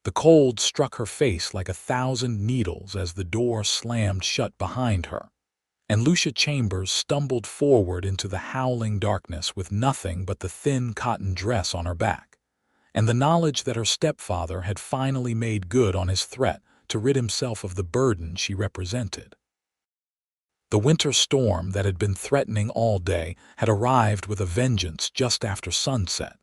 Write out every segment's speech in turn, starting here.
The cold struck her face like 1,000 needles as the door slammed shut behind her, and Lucia Chambers stumbled forward into the howling darkness with nothing but the thin cotton dress on her back, and the knowledge that her stepfather had finally made good on his threat to rid himself of the burden she represented. The winter storm that had been threatening all day had arrived with a vengeance just after sunset,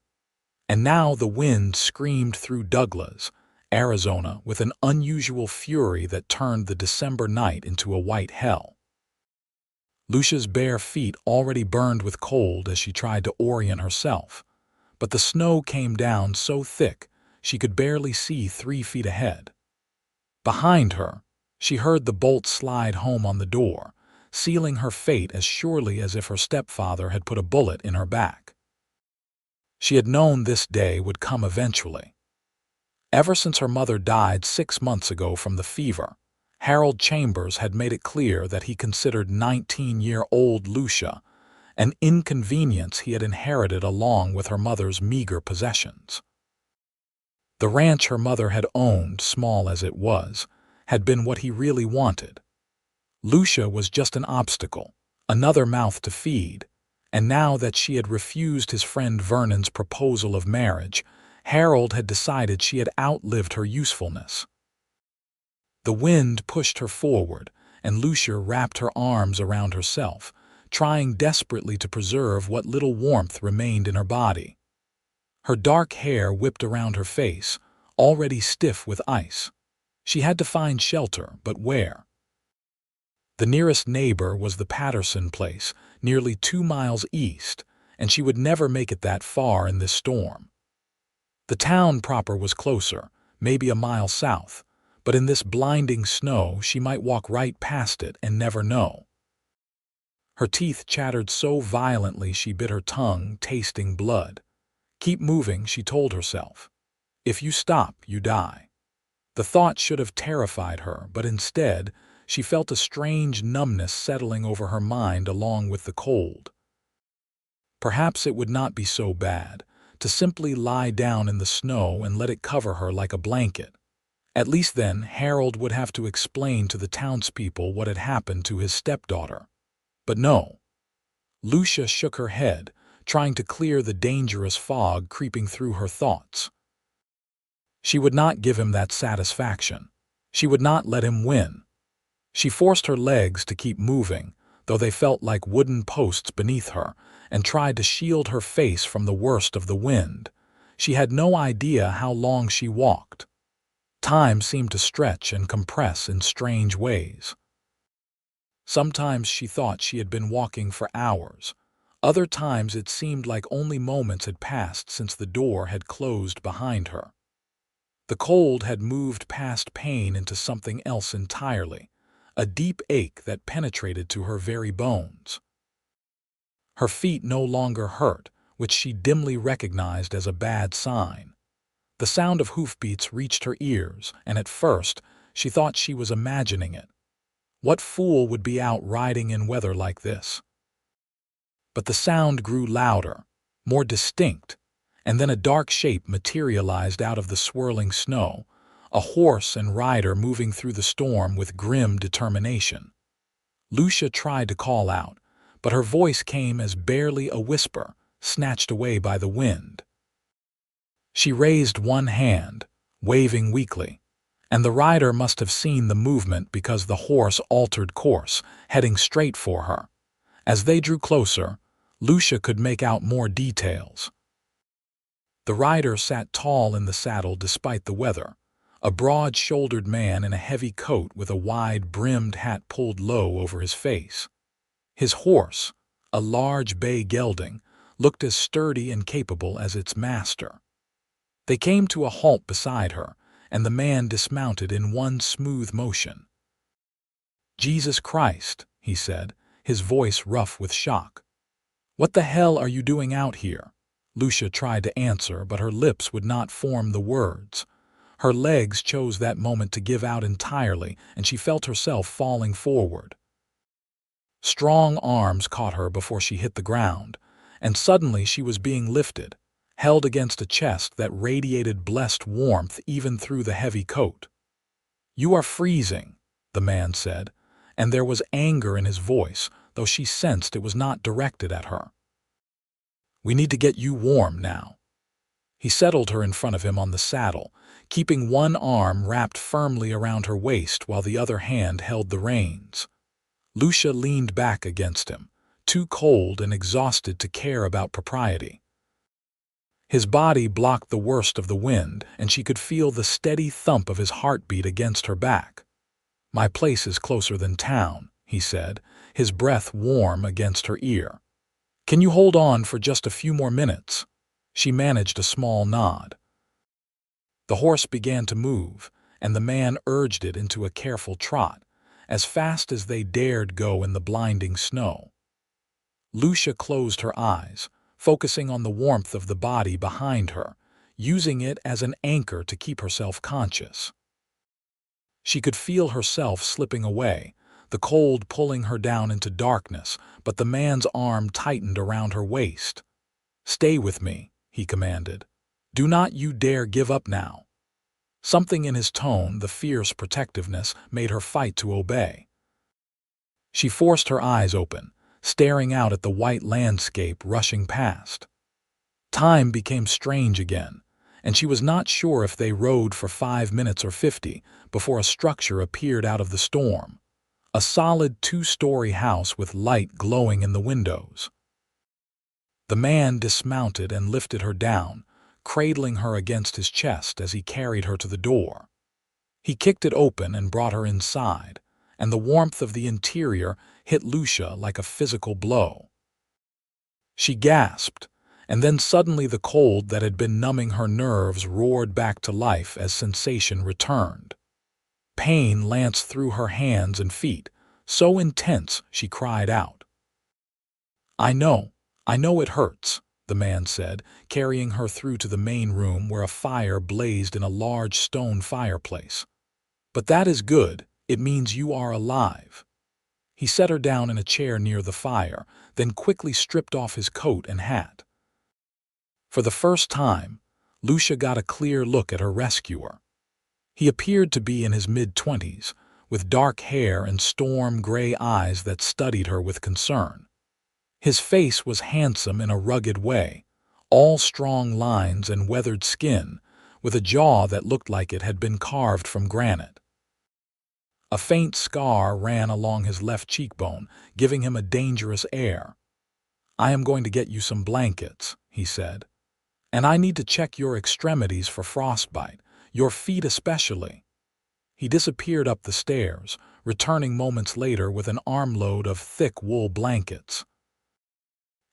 and now the wind screamed through Douglas, Arizona, with an unusual fury that turned the December night into a white hell. Lucia's bare feet already burned with cold as she tried to orient herself, but the snow came down so thick she could barely see 3 feet ahead. Behind her, she heard the bolt slide home on the door, sealing her fate as surely as if her stepfather had put a bullet in her back. She had known this day would come eventually. Ever since her mother died 6 months ago from the fever, Harold Chambers had made it clear that he considered 19-year-old Lucia an inconvenience he had inherited along with her mother's meager possessions. The ranch her mother had owned, small as it was, had been what he really wanted. Lucia was just an obstacle, another mouth to feed, and now that she had refused his friend Vernon's proposal of marriage, Harold had decided she had outlived her usefulness. The wind pushed her forward, and Lucia wrapped her arms around herself, trying desperately to preserve what little warmth remained in her body. Her dark hair whipped around her face, already stiff with ice. She had to find shelter, but where? The nearest neighbor was the Patterson place, nearly 2 miles east, and she would never make it that far in this storm. The town proper was closer, maybe a mile south, but in this blinding snow she might walk right past it and never know. Her teeth chattered so violently she bit her tongue, tasting blood. Keep moving, she told herself. If you stop, you die. The thought should have terrified her, but instead, she felt a strange numbness settling over her mind along with the cold. Perhaps it would not be so bad to simply lie down in the snow and let it cover her like a blanket. At least then, Harold would have to explain to the townspeople what had happened to his stepdaughter. But no. Lucia shook her head, trying to clear the dangerous fog creeping through her thoughts. She would not give him that satisfaction. She would not let him win. She forced her legs to keep moving, though they felt like wooden posts beneath her, and tried to shield her face from the worst of the wind. She had no idea how long she walked. Time seemed to stretch and compress in strange ways. Sometimes she thought she had been walking for hours. Other times it seemed like only moments had passed since the door had closed behind her. The cold had moved past pain into something else entirely, a deep ache that penetrated to her very bones. Her feet no longer hurt, which she dimly recognized as a bad sign. The sound of hoofbeats reached her ears, and at first she thought she was imagining it. What fool would be out riding in weather like this? But the sound grew louder, more distinct, and then a dark shape materialized out of the swirling snow, a horse and rider moving through the storm with grim determination. Lucia tried to call out, but her voice came as barely a whisper, snatched away by the wind. She raised one hand, waving weakly, and the rider must have seen the movement because the horse altered course, heading straight for her. As they drew closer, Lucia could make out more details. The rider sat tall in the saddle despite the weather, a broad-shouldered man in a heavy coat with a wide-brimmed hat pulled low over his face. His horse, a large bay gelding, looked as sturdy and capable as its master. They came to a halt beside her, and the man dismounted in one smooth motion. "Jesus Christ," he said, his voice rough with shock. "What the hell are you doing out here?" Lucia tried to answer, but her lips would not form the words. Her legs chose that moment to give out entirely, and she felt herself falling forward. Strong arms caught her before she hit the ground, and suddenly she was being lifted, held against a chest that radiated blessed warmth even through the heavy coat. "You are freezing," the man said, and there was anger in his voice, though she sensed it was not directed at her. "We need to get you warm now." He settled her in front of him on the saddle, keeping one arm wrapped firmly around her waist while the other hand held the reins. Lucia leaned back against him, too cold and exhausted to care about propriety. His body blocked the worst of the wind, and she could feel the steady thump of his heartbeat against her back. "My place is closer than town," he said, his breath warm against her ear. "Can you hold on for just a few more minutes?" She managed a small nod. The horse began to move, and the man urged it into a careful trot, as fast as they dared go in the blinding snow. Lucia closed her eyes, focusing on the warmth of the body behind her, using it as an anchor to keep herself conscious. She could feel herself slipping away, the cold pulling her down into darkness, but the man's arm tightened around her waist. "Stay with me," he commanded. "Do not you dare give up now." Something in his tone, the fierce protectiveness, made her fight to obey. She forced her eyes open, staring out at the white landscape rushing past. Time became strange again, and she was not sure if they rode for 5 minutes or 50 before a structure appeared out of the storm. A solid 2-story house with light glowing in the windows. The man dismounted and lifted her down, cradling her against his chest as he carried her to the door. He kicked it open and brought her inside, and the warmth of the interior hit Lucia like a physical blow. She gasped, and then suddenly the cold that had been numbing her nerves roared back to life as sensation returned. Pain lanced through her hands and feet, so intense she cried out. I know it hurts," the man said, carrying her through to the main room where a fire blazed in a large stone fireplace. "But that is good, it means you are alive." He set her down in a chair near the fire, then quickly stripped off his coat and hat. For the first time, Lucia got a clear look at her rescuer. He appeared to be in his mid-20s, with dark hair and storm-gray eyes that studied her with concern. His face was handsome in a rugged way, all strong lines and weathered skin, with a jaw that looked like it had been carved from granite. A faint scar ran along his left cheekbone, giving him a dangerous air. "I am going to get you some blankets," he said. "And I need to check your extremities for frostbite, your feet especially." He disappeared up the stairs, returning moments later with an armload of thick wool blankets.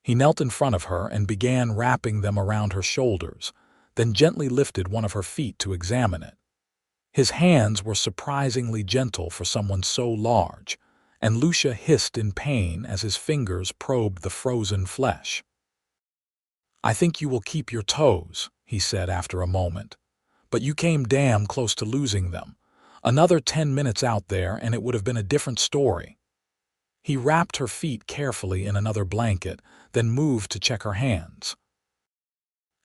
He knelt in front of her and began wrapping them around her shoulders, then gently lifted one of her feet to examine it. His hands were surprisingly gentle for someone so large, and Lucia hissed in pain as his fingers probed the frozen flesh. "I think you will keep your toes," he said after a moment. "But you came damn close to losing them. Another 10 minutes out there and it would have been a different story." He wrapped her feet carefully in another blanket, then moved to check her hands.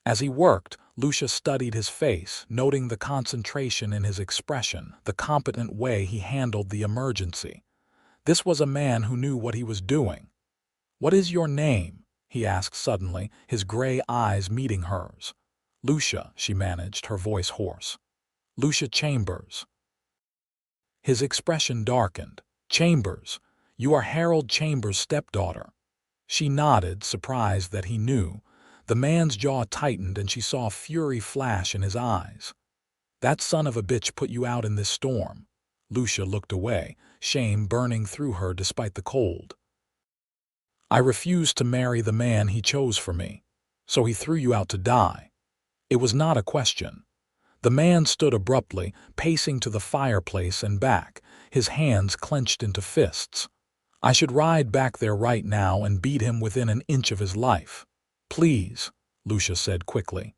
As he worked, Lucia studied his face, noting the concentration in his expression, the competent way he handled the emergency. This was a man who knew what he was doing. "What is your name?" he asked suddenly, his gray eyes meeting hers. "Lucia," she managed, her voice hoarse. "Lucia Chambers." His expression darkened. "Chambers? You are Harold Chambers' stepdaughter." She nodded, surprised that he knew. The man's jaw tightened and she saw fury flash in his eyes. "That son of a bitch put you out in this storm." Lucia looked away, shame burning through her despite the cold. "I refused to marry the man he chose for me, so he threw you out to die." It was not a question. The man stood abruptly, pacing to the fireplace and back, his hands clenched into fists. "I should ride back there right now and beat him within an inch of his life." "Please," Lucia said quickly.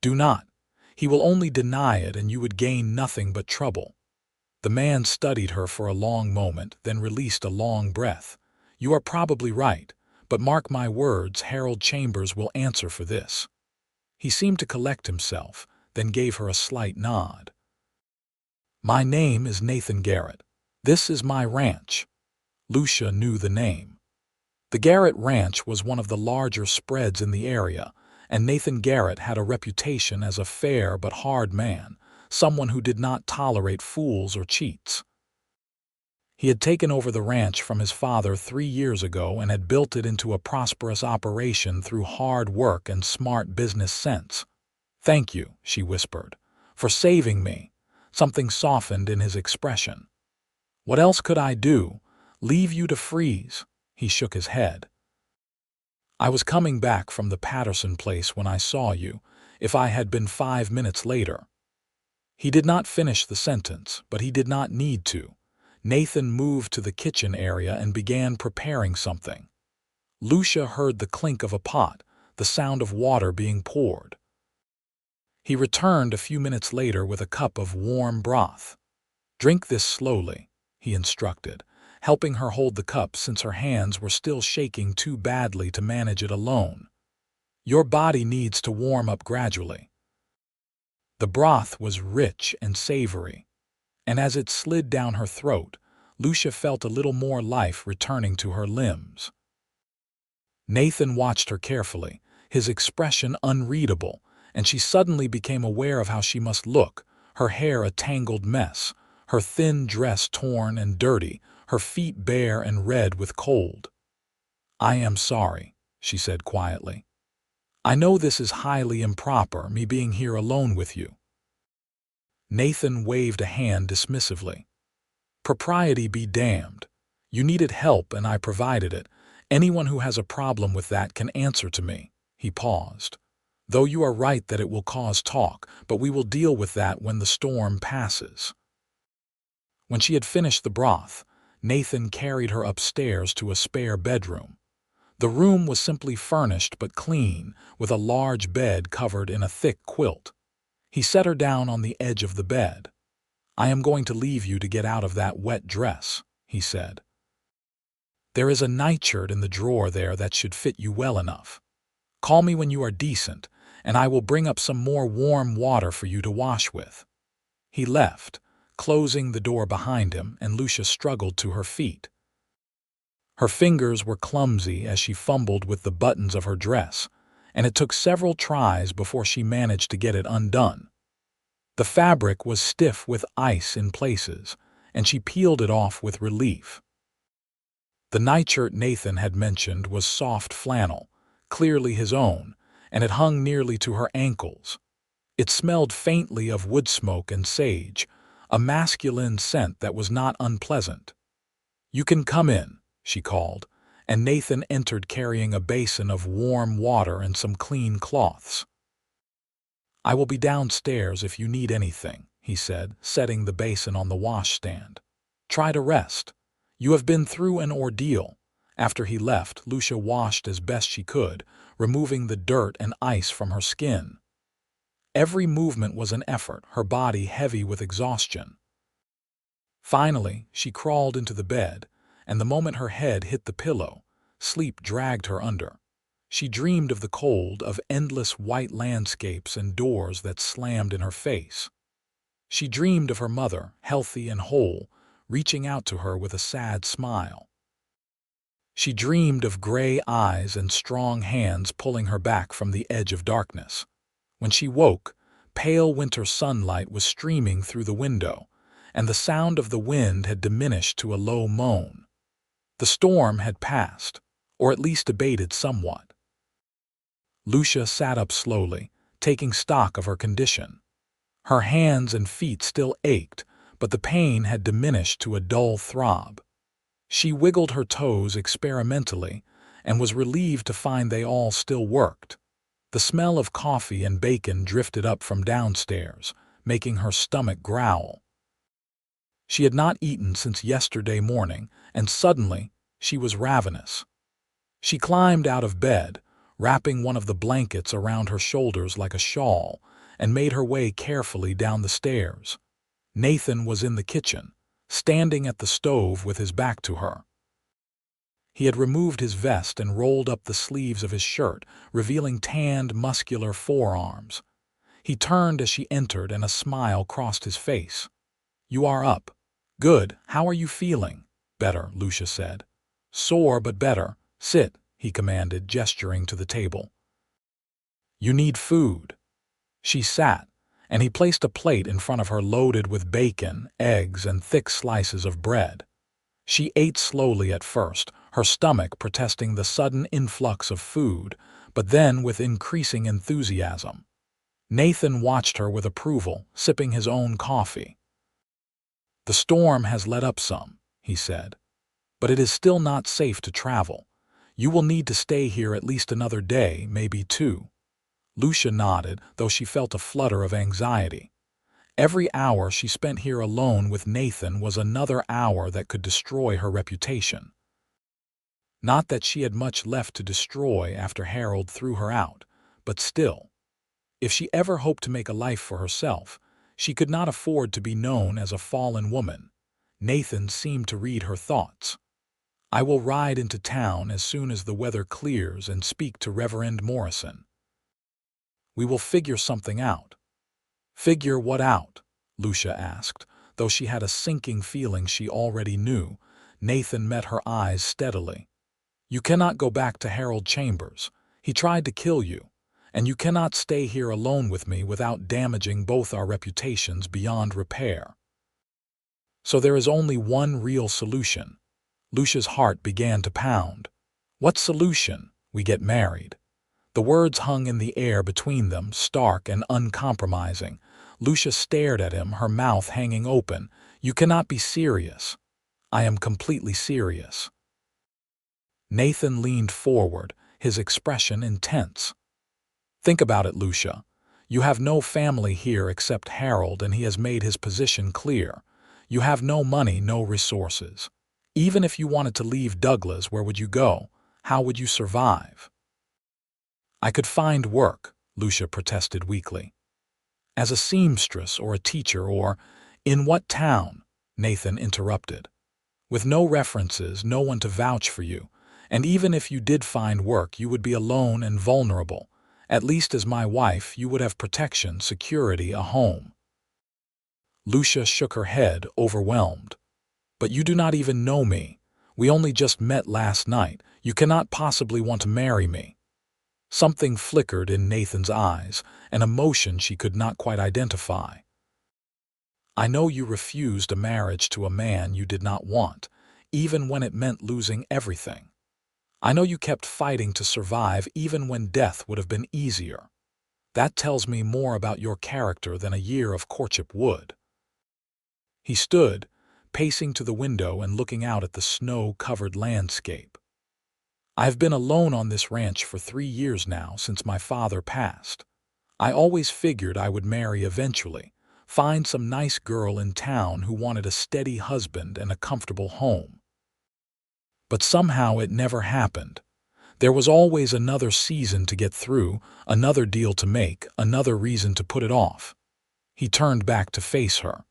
"Do not. He will only deny it and you would gain nothing but trouble." The man studied her for a long moment, then released a long breath. "You are probably right, But mark my words, Harold Chambers will answer for this." He seemed to collect himself, then gave her a slight nod. "My name is Nathan Garrett. This is my ranch." Lucia knew the name. The Garrett Ranch was one of the larger spreads in the area, and Nathan Garrett had a reputation as a fair but hard man, someone who did not tolerate fools or cheats. He had taken over the ranch from his father 3 years ago and had built it into a prosperous operation through hard work and smart business sense. "Thank you," she whispered, "for saving me." Something softened in his expression. "What else could I do? Leave you to freeze?" He shook his head. "I was coming back from the Patterson place when I saw you. If I had been 5 minutes later." He did not finish the sentence, but he did not need to. Nathan moved to the kitchen area and began preparing something. Lucia heard the clink of a pot, the sound of water being poured. He returned a few minutes later with a cup of warm broth. "Drink this slowly," he instructed, helping her hold the cup since her hands were still shaking too badly to manage it alone. "Your body needs to warm up gradually." The broth was rich and savory, and as it slid down her throat, Lucia felt a little more life returning to her limbs. Nathan watched her carefully, his expression unreadable, and she suddenly became aware of how she must look, her hair a tangled mess, her thin dress torn and dirty, her feet bare and red with cold. "I am sorry," she said quietly. "I know this is highly improper, me being here alone with you." Nathan waved a hand dismissively. "Propriety be damned. You needed help and I provided it. Anyone who has a problem with that can answer to me." He paused. "Though you are right that it will cause talk, but we will deal with that when the storm passes." When she had finished the broth, Nathan carried her upstairs to a spare bedroom. The room was simply furnished but clean, with a large bed covered in a thick quilt. He set her down on the edge of the bed. "I am going to leave you to get out of that wet dress," he said. "There is a nightshirt in the drawer there that should fit you well enough. Call me when you are decent, and I will bring up some more warm water for you to wash with." He left, closing the door behind him, and Lucia struggled to her feet. Her fingers were clumsy as she fumbled with the buttons of her dress, and it took several tries before she managed to get it undone. The fabric was stiff with ice in places, and she peeled it off with relief. The nightshirt Nathan had mentioned was soft flannel, clearly his own, and it hung nearly to her ankles. It smelled faintly of wood smoke and sage, a masculine scent that was not unpleasant. "You can come in," she called, and Nathan entered carrying a basin of warm water and some clean cloths. "I will be downstairs if you need anything," he said, setting the basin on the washstand. "Try to rest. You have been through an ordeal." After he left, Lucia washed as best she could, removing the dirt and ice from her skin. Every movement was an effort, her body heavy with exhaustion. Finally, she crawled into the bed, and the moment her head hit the pillow, sleep dragged her under. She dreamed of the cold, of endless white landscapes and doors that slammed in her face. She dreamed of her mother, healthy and whole, reaching out to her with a sad smile. She dreamed of gray eyes and strong hands pulling her back from the edge of darkness. When she woke, pale winter sunlight was streaming through the window, and the sound of the wind had diminished to a low moan. The storm had passed, or at least abated somewhat. Lucia sat up slowly, taking stock of her condition. Her hands and feet still ached, but the pain had diminished to a dull throb. She wiggled her toes experimentally and was relieved to find they all still worked. The smell of coffee and bacon drifted up from downstairs, making her stomach growl. She had not eaten since yesterday morning, and suddenly she was ravenous. She climbed out of bed, wrapping one of the blankets around her shoulders like a shawl, and made her way carefully down the stairs. Nathan was in the kitchen, standing at the stove with his back to her. He had removed his vest and rolled up the sleeves of his shirt, revealing tanned, muscular forearms. He turned as she entered and a smile crossed his face. "You are up." "Good. How are you feeling?" "Better," Lucia said. "Sore, but better. Sit," he commanded, gesturing to the table. "You need food." She sat, and he placed a plate in front of her loaded with bacon, eggs, and thick slices of bread. She ate slowly at first, her stomach protesting the sudden influx of food, but then with increasing enthusiasm. Nathan watched her with approval, sipping his own coffee. "The storm has let up some," he said, "but it is still not safe to travel. You will need to stay here at least another day, maybe two." Lucia nodded, though she felt a flutter of anxiety. Every hour she spent here alone with Nathan was another hour that could destroy her reputation. Not that she had much left to destroy after Harold threw her out, but still. If she ever hoped to make a life for herself, she could not afford to be known as a fallen woman. Nathan seemed to read her thoughts. "I will ride into town as soon as the weather clears and speak to Reverend Morrison. We will figure something out." "Figure what out?" Lucia asked, though she had a sinking feeling she already knew. Nathan met her eyes steadily. "You cannot go back to Harold Chambers. He tried to kill you. And you cannot stay here alone with me without damaging both our reputations beyond repair. So there is only one real solution." Lucia's heart began to pound. "What solution?" "We get married." The words hung in the air between them, stark and uncompromising. Lucia stared at him, her mouth hanging open. "You cannot be serious." "I am completely serious." Nathan leaned forward, his expression intense. "Think about it, Lucia. You have no family here except Harold, and he has made his position clear. You have no money, no resources. Even if you wanted to leave Douglas, where would you go? How would you survive?" "I could find work," Lucia protested weakly. "As a seamstress or a teacher or—" "In what town?" Nathan interrupted. "With no references, no one to vouch for you. And even if you did find work, you would be alone and vulnerable. At least as my wife, you would have protection, security, a home." Lucia shook her head, overwhelmed. "But you do not even know me. We only just met last night. You cannot possibly want to marry me." Something flickered in Nathan's eyes, an emotion she could not quite identify. "I know you refused a marriage to a man you did not want, even when it meant losing everything. I know you kept fighting to survive even when death would have been easier. That tells me more about your character than a year of courtship would." He stood, pacing to the window and looking out at the snow-covered landscape. "I have been alone on this ranch for 3 years now, since my father passed. I always figured I would marry eventually, find some nice girl in town who wanted a steady husband and a comfortable home. But somehow it never happened. There was always another season to get through, another deal to make, another reason to put it off." He turned back to face her.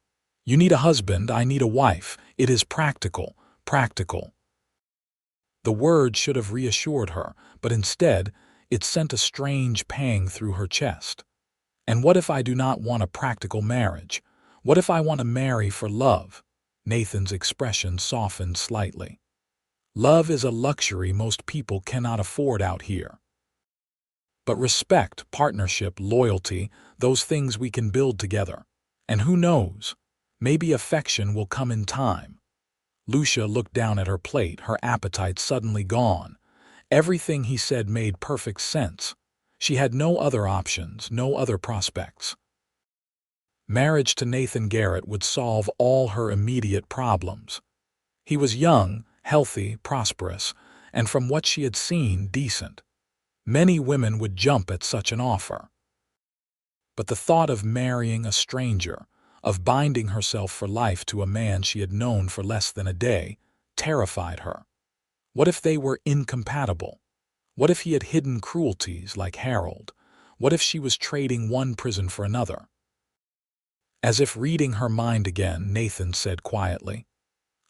"You need a husband, I need a wife. It is practical, practical." The word should have reassured her, but instead, it sent a strange pang through her chest. "And what if I do not want a practical marriage? What if I want to marry for love?" Nathan's expression softened slightly. "Love is a luxury most people cannot afford out here. But respect, partnership, loyalty, those things we can build together. And who knows? Maybe affection will come in time." Lucia looked down at her plate, her appetite suddenly gone. Everything he said made perfect sense. She had no other options, no other prospects. Marriage to Nathan Garrett would solve all her immediate problems. He was young, healthy, prosperous, and from what she had seen, decent. Many women would jump at such an offer. But the thought of marrying a stranger, of binding herself for life to a man she had known for less than a day, terrified her. What if they were incompatible? What if he had hidden cruelties like Harold? What if she was trading one prison for another? As if reading her mind again, Nathan said quietly,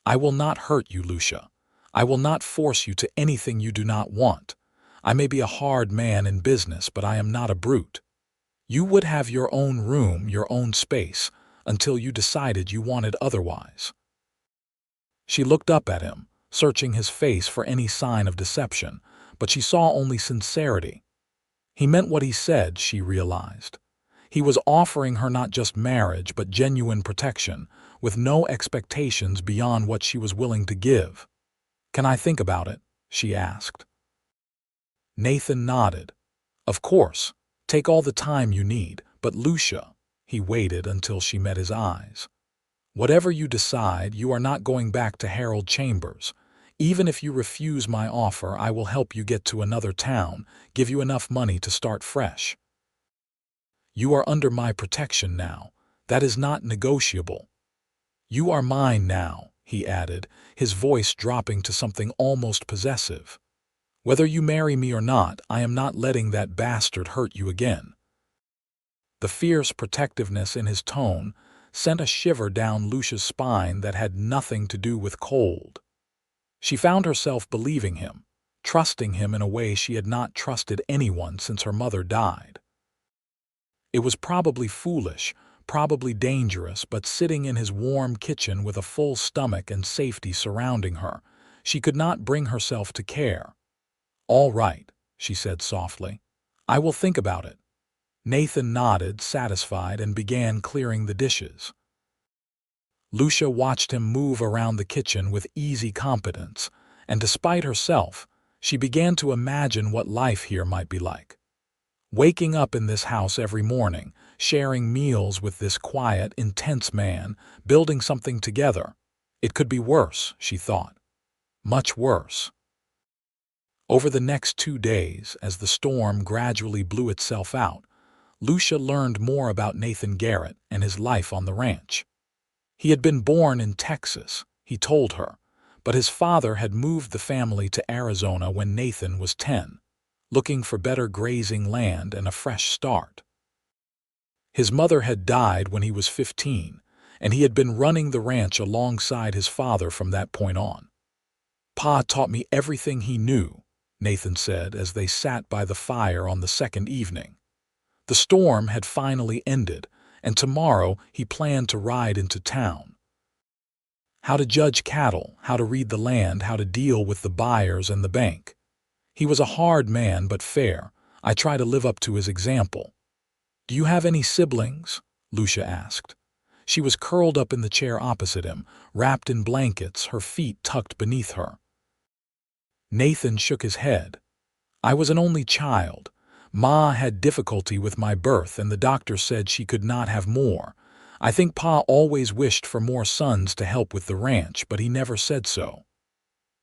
"I will not hurt you, Lucia. I will not force you to anything you do not want. I may be a hard man in business, but I am not a brute. You would have your own room, your own space, until you decided you wanted otherwise." She looked up at him, searching his face for any sign of deception, but she saw only sincerity. He meant what he said, she realized. He was offering her not just marriage, but genuine protection, with no expectations beyond what she was willing to give. "Can I think about it?" she asked. Nathan nodded. "Of course. Take all the time you need, but Lucia," he waited until she met his eyes. "Whatever you decide, you are not going back to Harold Chambers. Even if you refuse my offer, I will help you get to another town, give you enough money to start fresh. You are under my protection now. That is not negotiable. You are mine now," he added, his voice dropping to something almost possessive. "Whether you marry me or not, I am not letting that bastard hurt you again." The fierce protectiveness in his tone sent a shiver down Lucia's spine that had nothing to do with cold. She found herself believing him, trusting him in a way she had not trusted anyone since her mother died. It was probably foolish, probably dangerous, but sitting in his warm kitchen with a full stomach and safety surrounding her, she could not bring herself to care. "All right," she said softly. "I will think about it." Nathan nodded, satisfied, and began clearing the dishes. Lucia watched him move around the kitchen with easy competence, and despite herself, she began to imagine what life here might be like. Waking up in this house every morning, sharing meals with this quiet, intense man, building something together. It could be worse, she thought. Much worse. Over the next 2 days, as the storm gradually blew itself out, Lucia learned more about Nathan Garrett and his life on the ranch. He had been born in Texas, he told her, but his father had moved the family to Arizona when Nathan was 10. Looking for better grazing land and a fresh start. His mother had died when he was 15, and he had been running the ranch alongside his father from that point on. "Pa taught me everything he knew," Nathan said as they sat by the fire on the second evening. The storm had finally ended, and tomorrow he planned to ride into town. How to judge cattle, how to read the land, how to deal with the buyers and the bank. He was a hard man, but fair. I try to live up to his example. "Do you have any siblings?" Lucia asked. She was curled up in the chair opposite him, wrapped in blankets, her feet tucked beneath her. Nathan shook his head. "I was an only child. Ma had difficulty with my birth, and the doctor said she could not have more. I think Pa always wished for more sons to help with the ranch, but he never said so."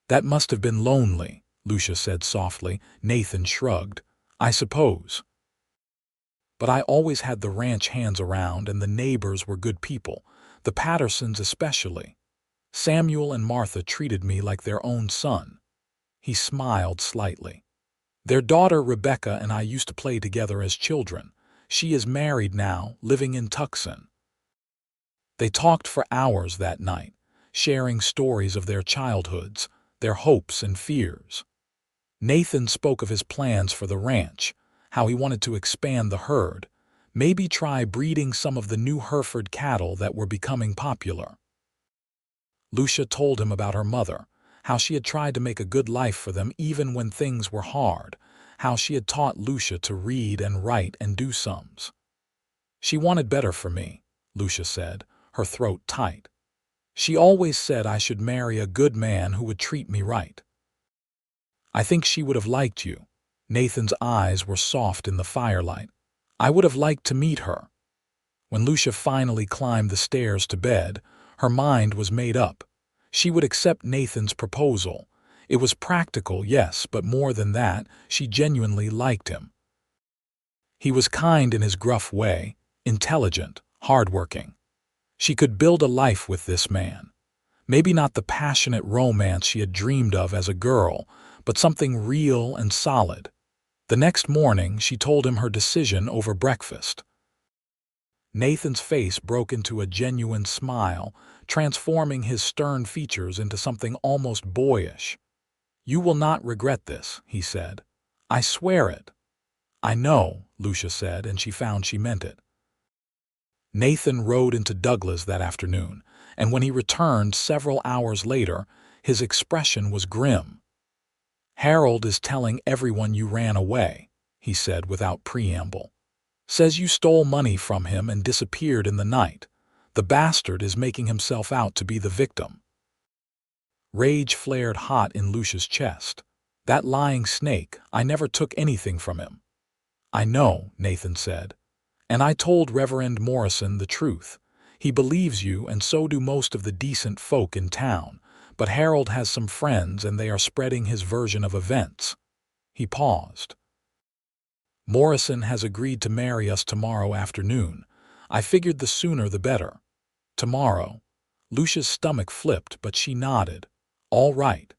"That must have been lonely," Lucia said softly. Nathan shrugged. "I suppose. But I always had the ranch hands around, and the neighbors were good people, the Pattersons especially. Samuel and Martha treated me like their own son." He smiled slightly. "Their daughter Rebecca and I used to play together as children. She is married now, living in Tucson." They talked for hours that night, sharing stories of their childhoods, their hopes and fears. Nathan spoke of his plans for the ranch, how he wanted to expand the herd, maybe try breeding some of the new Hereford cattle that were becoming popular. Lucia told him about her mother, how she had tried to make a good life for them even when things were hard, how she had taught Lucia to read and write and do sums. "She wanted better for me," Lucia said, her throat tight. "She always said I should marry a good man who would treat me right." "I think she would have liked you." Nathan's eyes were soft in the firelight. "I would have liked to meet her." When Lucia finally climbed the stairs to bed, her mind was made up. She would accept Nathan's proposal. It was practical, yes, but more than that, she genuinely liked him. He was kind in his gruff way, intelligent, hardworking. She could build a life with this man. Maybe not the passionate romance she had dreamed of as a girl, but something real and solid. The next morning, she told him her decision over breakfast. Nathan's face broke into a genuine smile, transforming his stern features into something almost boyish. "You will not regret this," he said. "I swear it." "I know," Lucia said, and she found she meant it. Nathan rode into Douglas that afternoon, and when he returned several hours later, his expression was grim. "Harold is telling everyone you ran away," he said without preamble. "Says you stole money from him and disappeared in the night. The bastard is making himself out to be the victim." Rage flared hot in Lucia's chest. "That lying snake, I never took anything from him." "I know," Nathan said. "And I told Reverend Morrison the truth. He believes you, and so do most of the decent folk in town. But Harold has some friends, and they are spreading his version of events." He paused. "Morrison has agreed to marry us tomorrow afternoon. I figured the sooner the better." "Tomorrow?" Lucia's stomach flipped, but she nodded. "All right."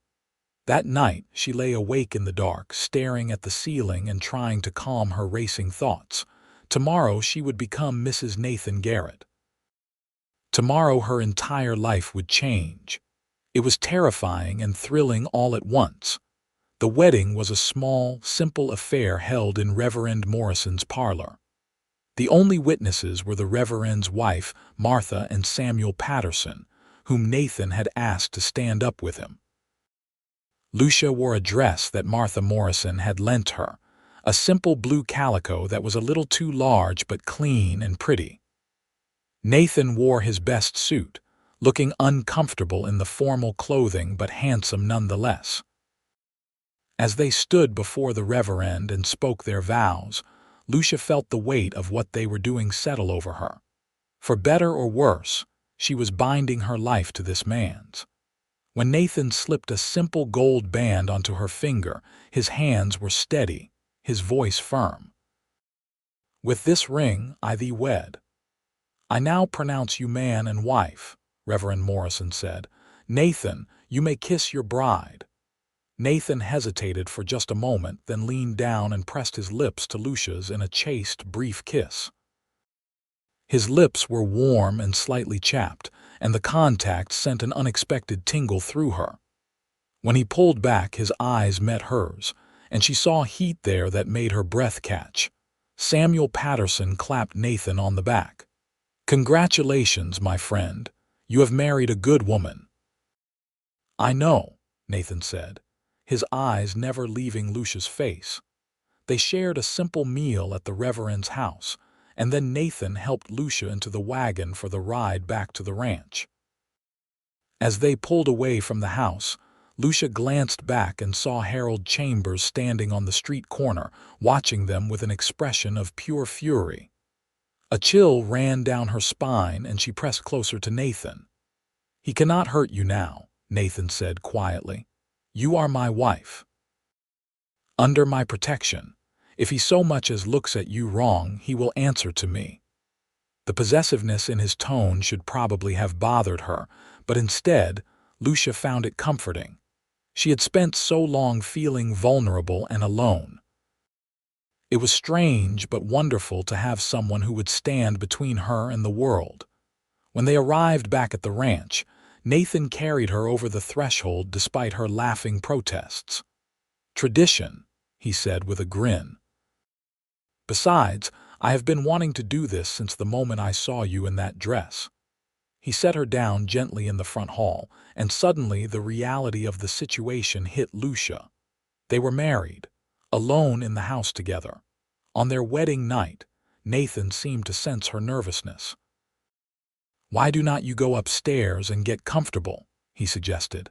That night, she lay awake in the dark, staring at the ceiling and trying to calm her racing thoughts. Tomorrow she would become Mrs. Nathan Garrett. Tomorrow her entire life would change. It was terrifying and thrilling all at once. The wedding was a small, simple affair held in Reverend Morrison's parlor. The only witnesses were the Reverend's wife, Martha, and Samuel Patterson, whom Nathan had asked to stand up with him. Lucia wore a dress that Martha Morrison had lent her, a simple blue calico that was a little too large but clean and pretty. Nathan wore his best suit, looking uncomfortable in the formal clothing but handsome nonetheless. As they stood before the Reverend and spoke their vows, Lucia felt the weight of what they were doing settle over her. For better or worse, she was binding her life to this man's. When Nathan slipped a simple gold band onto her finger, his hands were steady, his voice firm. "With this ring I thee wed. I now pronounce you man and wife," Reverend Morrison said. "Nathan, you may kiss your bride." Nathan hesitated for just a moment, then leaned down and pressed his lips to Lucia's in a chaste, brief kiss. His lips were warm and slightly chapped, and the contact sent an unexpected tingle through her. When he pulled back, his eyes met hers, and she saw heat there that made her breath catch. Samuel Patterson clapped Nathan on the back. "Congratulations, my friend. You have married a good woman." "I know," Nathan said, his eyes never leaving Lucia's face. They shared a simple meal at the Reverend's house, and then Nathan helped Lucia into the wagon for the ride back to the ranch. As they pulled away from the house, Lucia glanced back and saw Harold Chambers standing on the street corner, watching them with an expression of pure fury. A chill ran down her spine, and she pressed closer to Nathan. "He cannot hurt you now," Nathan said quietly. "You are my wife. Under my protection. If he so much as looks at you wrong, he will answer to me." The possessiveness in his tone should probably have bothered her, but instead, Lucia found it comforting. She had spent so long feeling vulnerable and alone. It was strange but wonderful to have someone who would stand between her and the world. When they arrived back at the ranch, Nathan carried her over the threshold despite her laughing protests. "Tradition," he said with a grin. "Besides, I have been wanting to do this since the moment I saw you in that dress." He set her down gently in the front hall, and suddenly the reality of the situation hit Lucia. They were married, alone in the house together. On their wedding night, Nathan seemed to sense her nervousness. "Why do not you go upstairs and get comfortable?" he suggested.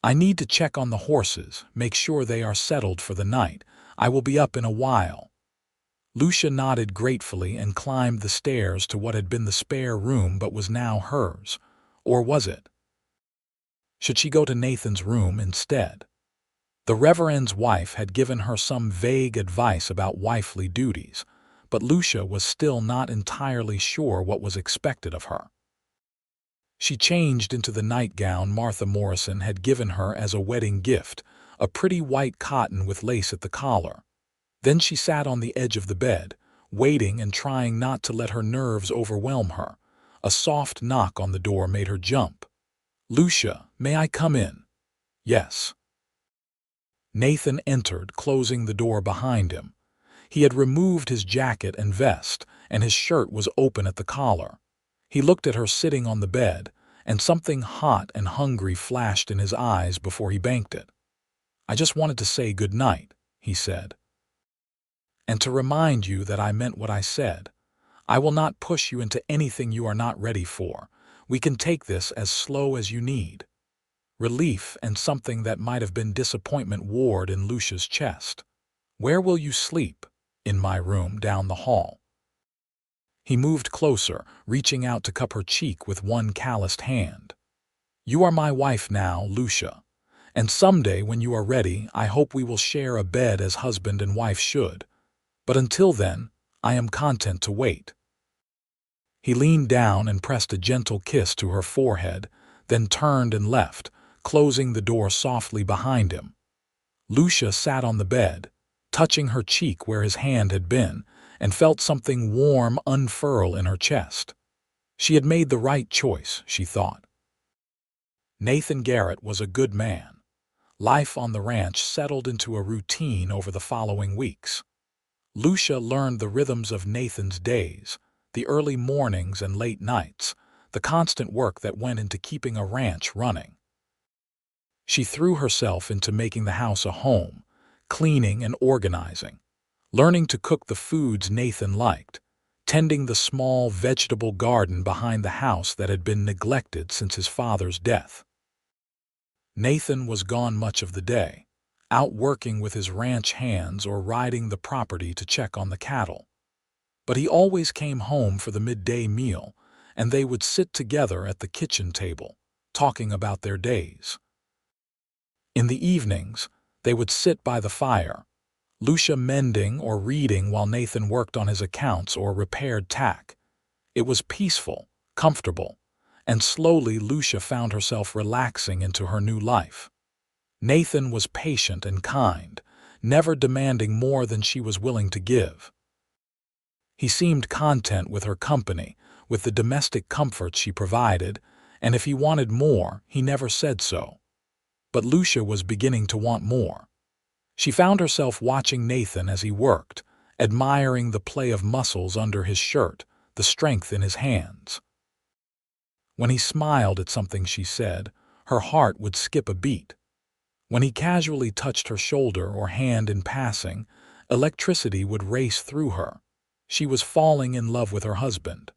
"I need to check on the horses, make sure they are settled for the night. I will be up in a while." Lucia nodded gratefully and climbed the stairs to what had been the spare room but was now hers. Or was it? Should she go to Nathan's room instead? The Reverend's wife had given her some vague advice about wifely duties, but Lucia was still not entirely sure what was expected of her. She changed into the nightgown Martha Morrison had given her as a wedding gift, a pretty white cotton with lace at the collar. Then she sat on the edge of the bed, waiting and trying not to let her nerves overwhelm her. A soft knock on the door made her jump. "Lucia, may I come in?" "Yes." Nathan entered, closing the door behind him. He had removed his jacket and vest, and his shirt was open at the collar. He looked at her sitting on the bed, and something hot and hungry flashed in his eyes before he banked it. "I just wanted to say good night," he said. "And to remind you that I meant what I said. I will not push you into anything you are not ready for. We can take this as slow as you need." Relief and something that might have been disappointment warred in Lucia's chest. "Where will you sleep?" "In my room down the hall." He moved closer, reaching out to cup her cheek with one calloused hand. "You are my wife now, Lucia. And someday when you are ready, I hope we will share a bed as husband and wife should. But until then, I am content to wait." He leaned down and pressed a gentle kiss to her forehead, then turned and left, closing the door softly behind him. Lucia sat on the bed, touching her cheek where his hand had been, and felt something warm unfurl in her chest. She had made the right choice, she thought. Nathan Garrett was a good man. Life on the ranch settled into a routine over the following weeks. Lucia learned the rhythms of Nathan's days, the early mornings and late nights, the constant work that went into keeping a ranch running. She threw herself into making the house a home, cleaning and organizing, learning to cook the foods Nathan liked, tending the small vegetable garden behind the house that had been neglected since his father's death. Nathan was gone much of the day, out working with his ranch hands or riding the property to check on the cattle. But he always came home for the midday meal, and they would sit together at the kitchen table, talking about their days. In the evenings, they would sit by the fire, Lucia mending or reading while Nathan worked on his accounts or repaired tack. It was peaceful, comfortable, and slowly Lucia found herself relaxing into her new life. Nathan was patient and kind, never demanding more than she was willing to give. He seemed content with her company, with the domestic comforts she provided, and if he wanted more, he never said so. But Lucia was beginning to want more. She found herself watching Nathan as he worked, admiring the play of muscles under his shirt, the strength in his hands. When he smiled at something she said, her heart would skip a beat. When he casually touched her shoulder or hand in passing, electricity would race through her. She was falling in love with her husband.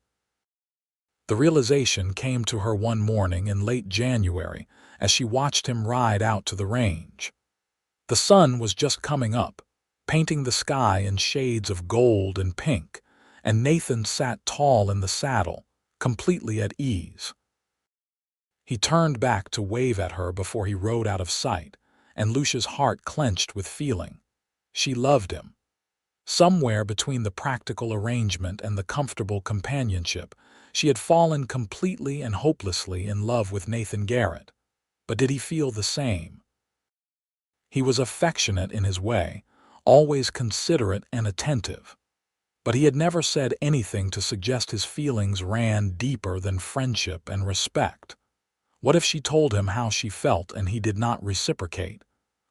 The realization came to her one morning in late January as she watched him ride out to the range. The sun was just coming up, painting the sky in shades of gold and pink, and Nathan sat tall in the saddle, completely at ease. He turned back to wave at her before he rode out of sight, and Lucia's heart clenched with feeling. She loved him. Somewhere between the practical arrangement and the comfortable companionship, she had fallen completely and hopelessly in love with Nathan Garrett. But did he feel the same? He was affectionate in his way, always considerate and attentive. But he had never said anything to suggest his feelings ran deeper than friendship and respect. What if she told him how she felt and he did not reciprocate?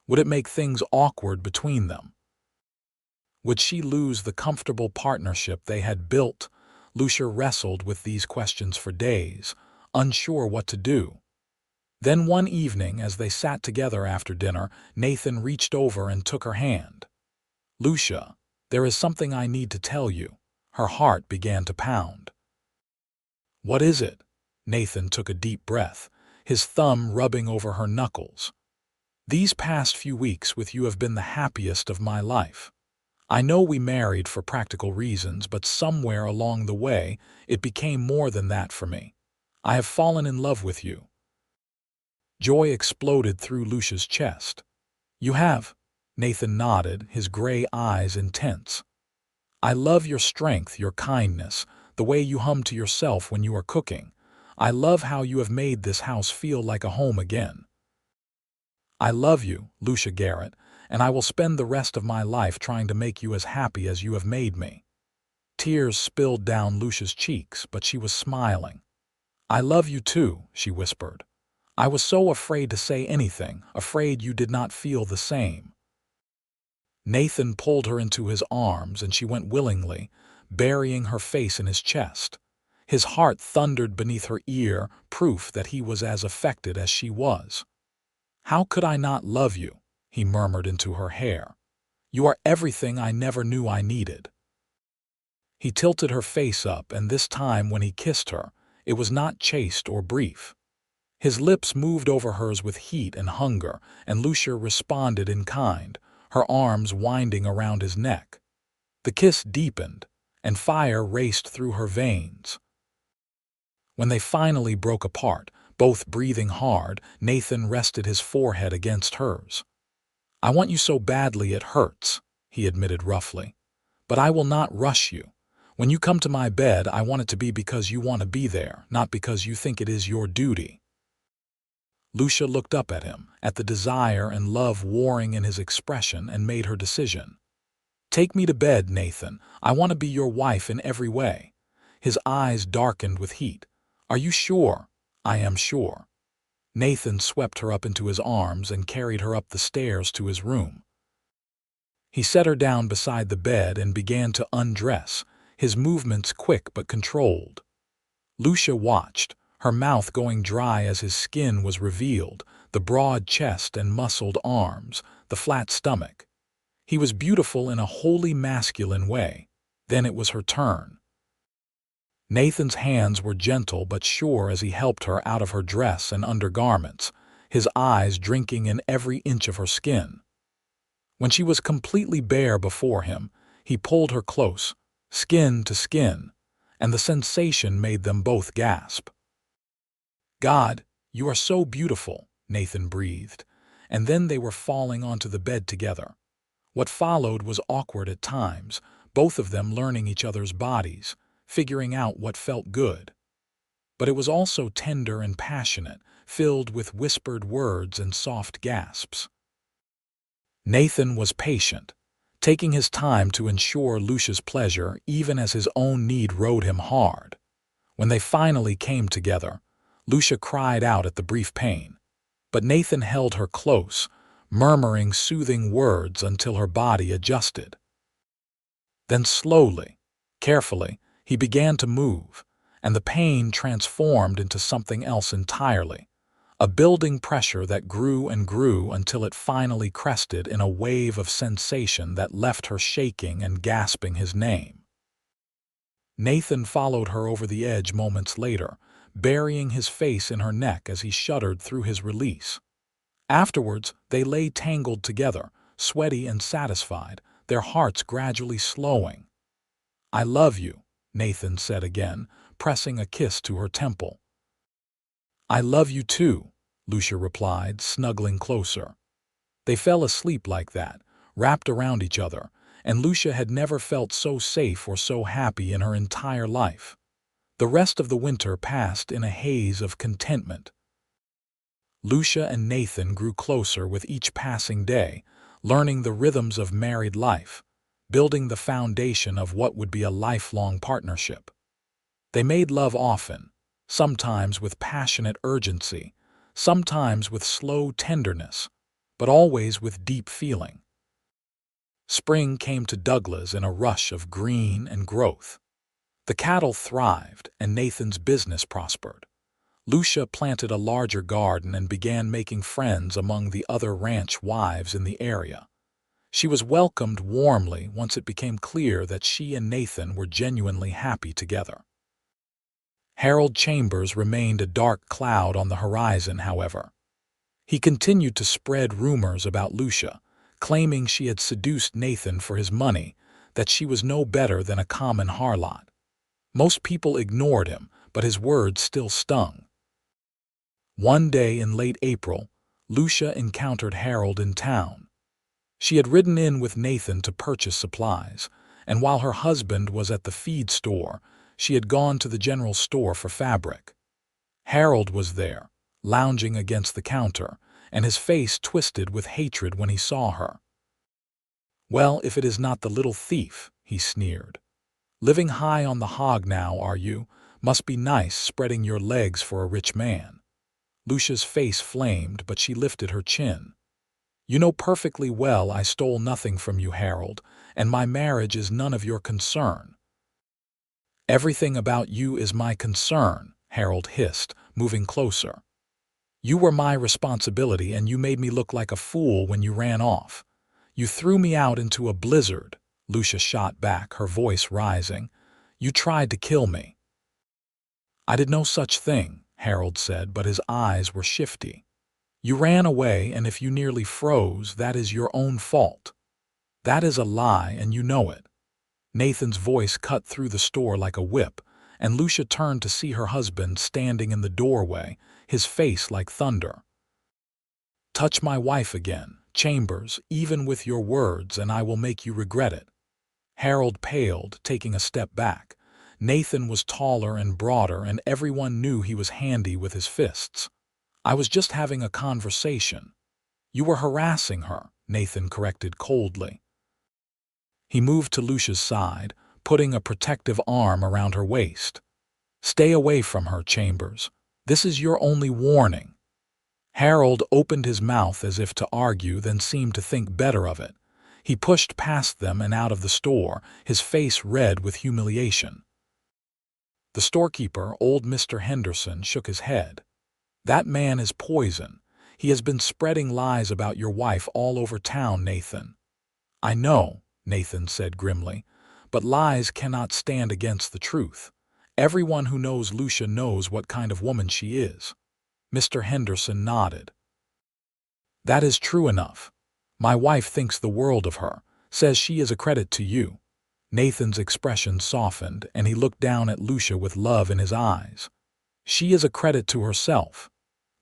Would it make things awkward between them? Would she lose the comfortable partnership they had built? Lucia wrestled with these questions for days, unsure what to do. Then one evening, as they sat together after dinner, Nathan reached over and took her hand. "Lucia, there is something I need to tell you." Her heart began to pound. "What is it?" Nathan took a deep breath, his thumb rubbing over her knuckles. "These past few weeks with you have been the happiest of my life. I know we married for practical reasons, but somewhere along the way, it became more than that for me. I have fallen in love with you." Joy exploded through Lucia's chest. "You have?" Nathan nodded, his gray eyes intense. "I love your strength, your kindness, the way you hum to yourself when you are cooking. I love how you have made this house feel like a home again." "I love you, Lucia Garrett, and I will spend the rest of my life trying to make you as happy as you have made me." Tears spilled down Lucia's cheeks, but she was smiling. "I love you too," she whispered. "I was so afraid to say anything, afraid you did not feel the same." Nathan pulled her into his arms, and she went willingly, burying her face in his chest. His heart thundered beneath her ear, proof that he was as affected as she was. "How could I not love you?" he murmured into her hair. "You are everything I never knew I needed." He tilted her face up, and this time when he kissed her, it was not chaste or brief. His lips moved over hers with heat and hunger, and Lucia responded in kind, her arms winding around his neck. The kiss deepened, and fire raced through her veins. When they finally broke apart, both breathing hard, Nathan rested his forehead against hers. "I want you so badly it hurts," he admitted roughly. "But I will not rush you. When you come to my bed, I want it to be because you want to be there, not because you think it is your duty." Lucia looked up at him, at the desire and love warring in his expression, and made her decision. "Take me to bed, Nathan. I want to be your wife in every way." His eyes darkened with heat. "Are you sure?" "I am sure." Nathan swept her up into his arms and carried her up the stairs to his room. He set her down beside the bed and began to undress, his movements quick but controlled. Lucia watched, her mouth going dry as his skin was revealed, the broad chest and muscled arms, the flat stomach. He was beautiful in a wholly masculine way. Then it was her turn. Nathan's hands were gentle but sure as he helped her out of her dress and undergarments, his eyes drinking in every inch of her skin. When she was completely bare before him, he pulled her close, skin to skin, and the sensation made them both gasp. "God, you are so beautiful," Nathan breathed, and then they were falling onto the bed together. What followed was awkward at times, both of them learning each other's bodies, figuring out what felt good. But it was also tender and passionate, filled with whispered words and soft gasps. Nathan was patient, taking his time to ensure Lucia's pleasure even as his own need rode him hard. When they finally came together, Lucia cried out at the brief pain, but Nathan held her close, murmuring soothing words until her body adjusted. Then slowly, carefully, he began to move, and the pain transformed into something else entirely, a building pressure that grew and grew until it finally crested in a wave of sensation that left her shaking and gasping his name. Nathan followed her over the edge moments later, burying his face in her neck as he shuddered through his release. Afterwards, they lay tangled together, sweaty and satisfied, their hearts gradually slowing. "I love you," Nathan said again, pressing a kiss to her temple. "I love you too," Lucia replied, snuggling closer. They fell asleep like that, wrapped around each other, and Lucia had never felt so safe or so happy in her entire life. The rest of the winter passed in a haze of contentment. Lucia and Nathan grew closer with each passing day, learning the rhythms of married life, building the foundation of what would be a lifelong partnership. They made love often, sometimes with passionate urgency, sometimes with slow tenderness, but always with deep feeling. Spring came to Douglas in a rush of green and growth. The cattle thrived and Nathan's business prospered. Lucia planted a larger garden and began making friends among the other ranch wives in the area. She was welcomed warmly once it became clear that she and Nathan were genuinely happy together. Harold Chambers remained a dark cloud on the horizon, however. He continued to spread rumors about Lucia, claiming she had seduced Nathan for his money, that she was no better than a common harlot. Most people ignored him, but his words still stung. One day in late April, Lucia encountered Harold in town. She had ridden in with Nathan to purchase supplies, and while her husband was at the feed store, she had gone to the general store for fabric. Harold was there, lounging against the counter, and his face twisted with hatred when he saw her. "Well, if it is not the little thief," he sneered. Living high on the hog now, are you? Must be nice spreading your legs for a rich man." Lucia's face flamed, but she lifted her chin. "You know perfectly well I stole nothing from you, Harold, and my marriage is none of your concern." "Everything about you is my concern," Harold hissed, moving closer. "You were my responsibility, and you made me look like a fool when you ran off. You threw me out into a blizzard," Lucia shot back, her voice rising. "You tried to kill me." "I did no such thing," Harold said, but his eyes were shifty. "You ran away, and if you nearly froze, that is your own fault. That is a lie, and you know it." Nathan's voice cut through the store like a whip, and Lucia turned to see her husband standing in the doorway, his face like thunder. "Touch my wife again, Chambers, even with your words, and I will make you regret it." Harold paled, taking a step back. Nathan was taller and broader, and everyone knew he was handy with his fists. "I was just having a conversation." "You were harassing her," Nathan corrected coldly. He moved to Lucia's side, putting a protective arm around her waist. "Stay away from her, Chambers. This is your only warning." Harold opened his mouth as if to argue, then seemed to think better of it. He pushed past them and out of the store, his face red with humiliation. The storekeeper, old Mr. Henderson, shook his head. "That man is poison. He has been spreading lies about your wife all over town, Nathan." "I know," Nathan said grimly, "but lies cannot stand against the truth. Everyone who knows Lucia knows what kind of woman she is." Mr. Henderson nodded. "That is true enough. My wife thinks the world of her, says she is a credit to you." Nathan's expression softened, and he looked down at Lucia with love in his eyes. "She is a credit to herself."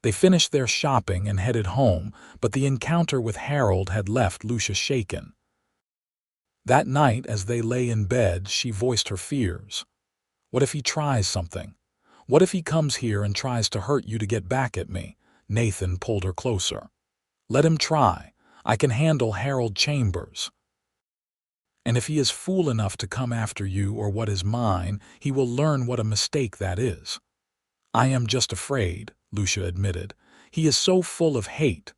They finished their shopping and headed home, but the encounter with Harold had left Lucia shaken. That night, as they lay in bed, she voiced her fears. "What if he tries something? What if he comes here and tries to hurt you to get back at me?" Nathan pulled her closer. "Let him try. I can handle Harold Chambers. And if he is fool enough to come after you or what is mine, he will learn what a mistake that is." "I am just afraid," Lucia admitted. "He is so full of hate."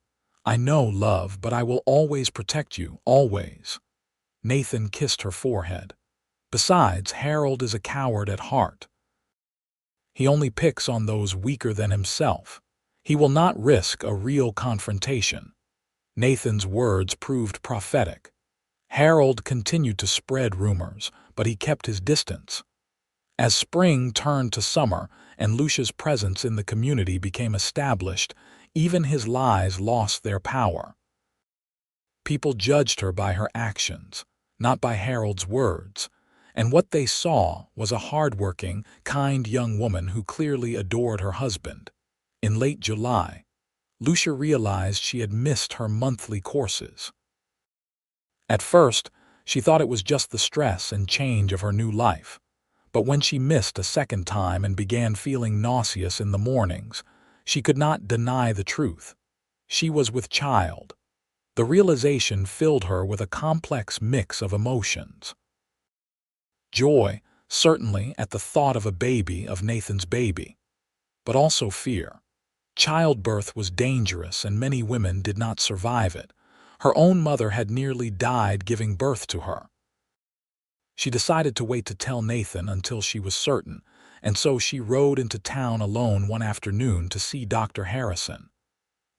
"I know, love, but I will always protect you, always." Nathan kissed her forehead. "Besides, Harold is a coward at heart. He only picks on those weaker than himself. He will not risk a real confrontation." Nathan's words proved prophetic. Harold continued to spread rumors, but he kept his distance. As spring turned to summer and Lucia's presence in the community became established, even his lies lost their power. People judged her by her actions, not by Harold's words, and what they saw was a hard-working, kind young woman who clearly adored her husband. In late July, Lucia realized she had missed her monthly courses. At first, she thought it was just the stress and change of her new life. But when she missed a second time and began feeling nauseous in the mornings, she could not deny the truth. She was with child. The realization filled her with a complex mix of emotions. Joy, certainly, at the thought of a baby, of Nathan's baby. But also fear. Childbirth was dangerous and many women did not survive it. Her own mother had nearly died giving birth to her. She decided to wait to tell Nathan until she was certain, and so she rode into town alone one afternoon to see Dr. Harrison.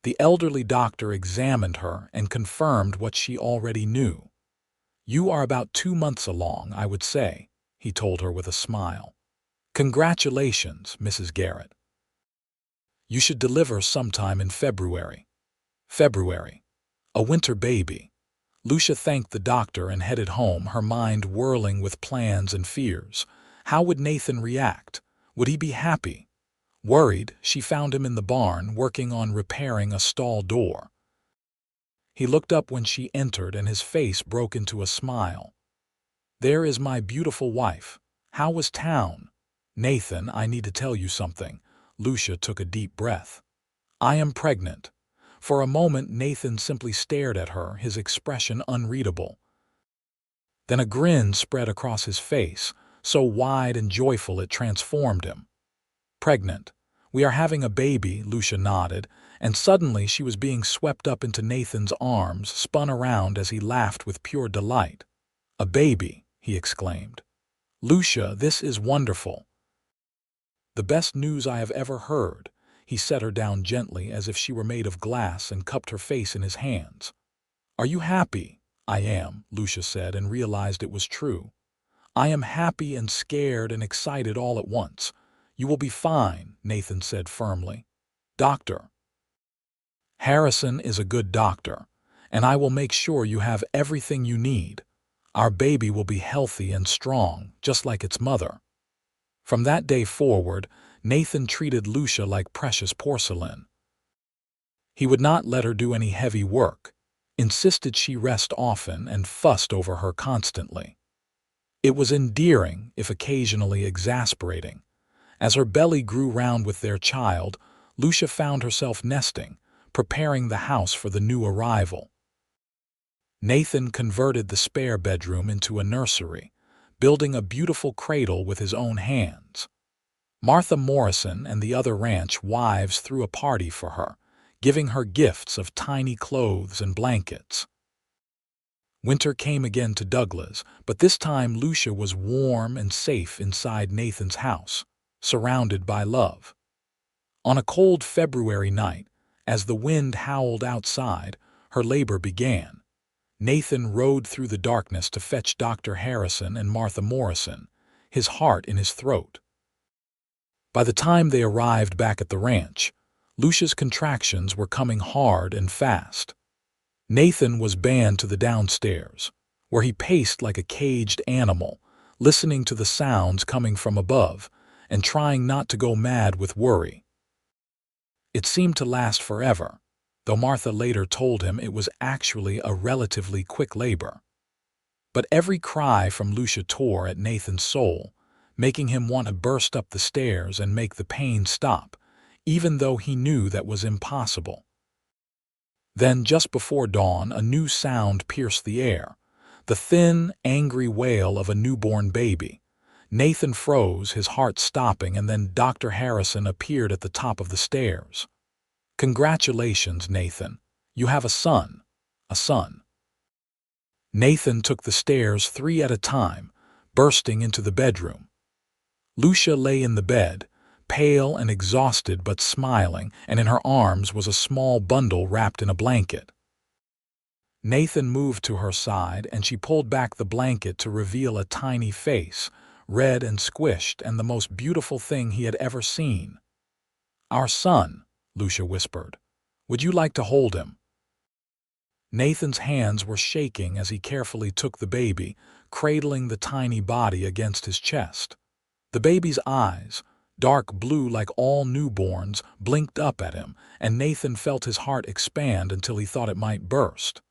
The elderly doctor examined her and confirmed what she already knew. "You are about 2 months along, I would say," he told her with a smile. "Congratulations, Mrs. Garrett. You should deliver sometime in February." February. A winter baby. Lucia thanked the doctor and headed home, her mind whirling with plans and fears. How would Nathan react? Would he be happy? Worried, she found him in the barn, working on repairing a stall door. He looked up when she entered and his face broke into a smile. "There is my beautiful wife. How was town?" "Nathan, I need to tell you something." Lucia took a deep breath. "I am pregnant." For a moment, Nathan simply stared at her, his expression unreadable. Then a grin spread across his face. so wide and joyful it transformed him. Pregnant. We are having a baby, Lucia nodded, and suddenly she was being swept up into Nathan's arms, spun around as he laughed with pure delight. A baby, he exclaimed. Lucia, this is wonderful. The best news I have ever heard. He set her down gently as if she were made of glass and cupped her face in his hands. Are you happy? I am, Lucia said and realized it was true. I am happy and scared and excited all at once. You will be fine, Nathan said firmly. Doctor. Harrison is a good doctor, and I will make sure you have everything you need. Our baby will be healthy and strong, just like its mother. From that day forward, Nathan treated Lucia like precious porcelain. He would not let her do any heavy work, insisted she rest often, and fussed over her constantly. It was endearing, if occasionally exasperating. As her belly grew round with their child, Lucia found herself nesting, preparing the house for the new arrival. Nathan converted the spare bedroom into a nursery, building a beautiful cradle with his own hands. Martha Morrison and the other ranch wives threw a party for her, giving her gifts of tiny clothes and blankets. Winter came again to Douglas, but this time Lucia was warm and safe inside Nathan's house, surrounded by love. On a cold February night, as the wind howled outside, her labor began. Nathan rode through the darkness to fetch Dr. Harrison and Martha Morrison, his heart in his throat. By the time they arrived back at the ranch, Lucia's contractions were coming hard and fast. Nathan was banned to the downstairs, where he paced like a caged animal, listening to the sounds coming from above and trying not to go mad with worry. It seemed to last forever, though Martha later told him it was actually a relatively quick labor. But every cry from Lucia tore at Nathan's soul, making him want to burst up the stairs and make the pain stop, even though he knew that was impossible. Then, just before dawn, a new sound pierced the air, the thin, angry wail of a newborn baby. Nathan froze, his heart stopping, and then Dr. Harrison appeared at the top of the stairs. Congratulations, Nathan. You have a son. A son. Nathan took the stairs 3 at a time, bursting into the bedroom. Lucia lay in the bed, pale and exhausted but smiling, and in her arms was a small bundle wrapped in a blanket. Nathan moved to her side, and she pulled back the blanket to reveal a tiny face, red and squished, and the most beautiful thing he had ever seen. Our son, Lucia whispered. Would you like to hold him? Nathan's hands were shaking as he carefully took the baby, cradling the tiny body against his chest. The baby's eyes, dark blue like all newborns, blinked up at him, and Nathan felt his heart expand until he thought it might burst.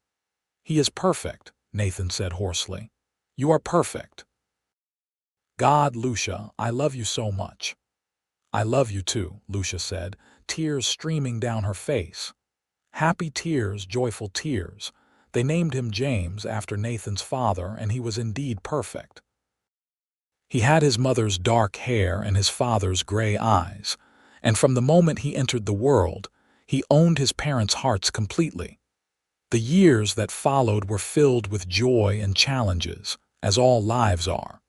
He is perfect, Nathan said hoarsely. You are perfect. God, Lucia, I love you so much. I love you too, Lucia said, tears streaming down her face. Happy tears, joyful tears. They named him James after Nathan's father, and he was indeed perfect. He had his mother's dark hair and his father's gray eyes, and from the moment he entered the world, he owned his parents' hearts completely. The years that followed were filled with joy and challenges, as all lives are.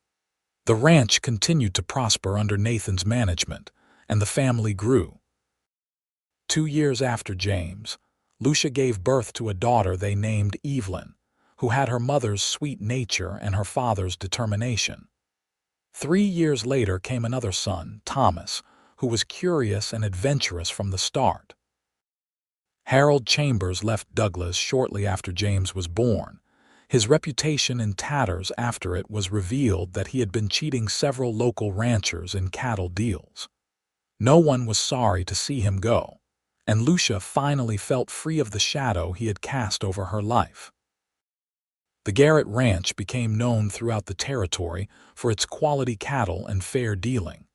The ranch continued to prosper under Nathan's management, and the family grew. 2 years after James, Lucia gave birth to a daughter they named Evelyn, who had her mother's sweet nature and her father's determination. 3 years later came another son, Thomas, who was curious and adventurous from the start. Harold Chambers left Douglas shortly after James was born. His reputation in tatters after it was revealed that he had been cheating several local ranchers in cattle deals. No one was sorry to see him go, and Lucia finally felt free of the shadow he had cast over her life. The Garrett Ranch became known throughout the territory for its quality cattle and fair dealing.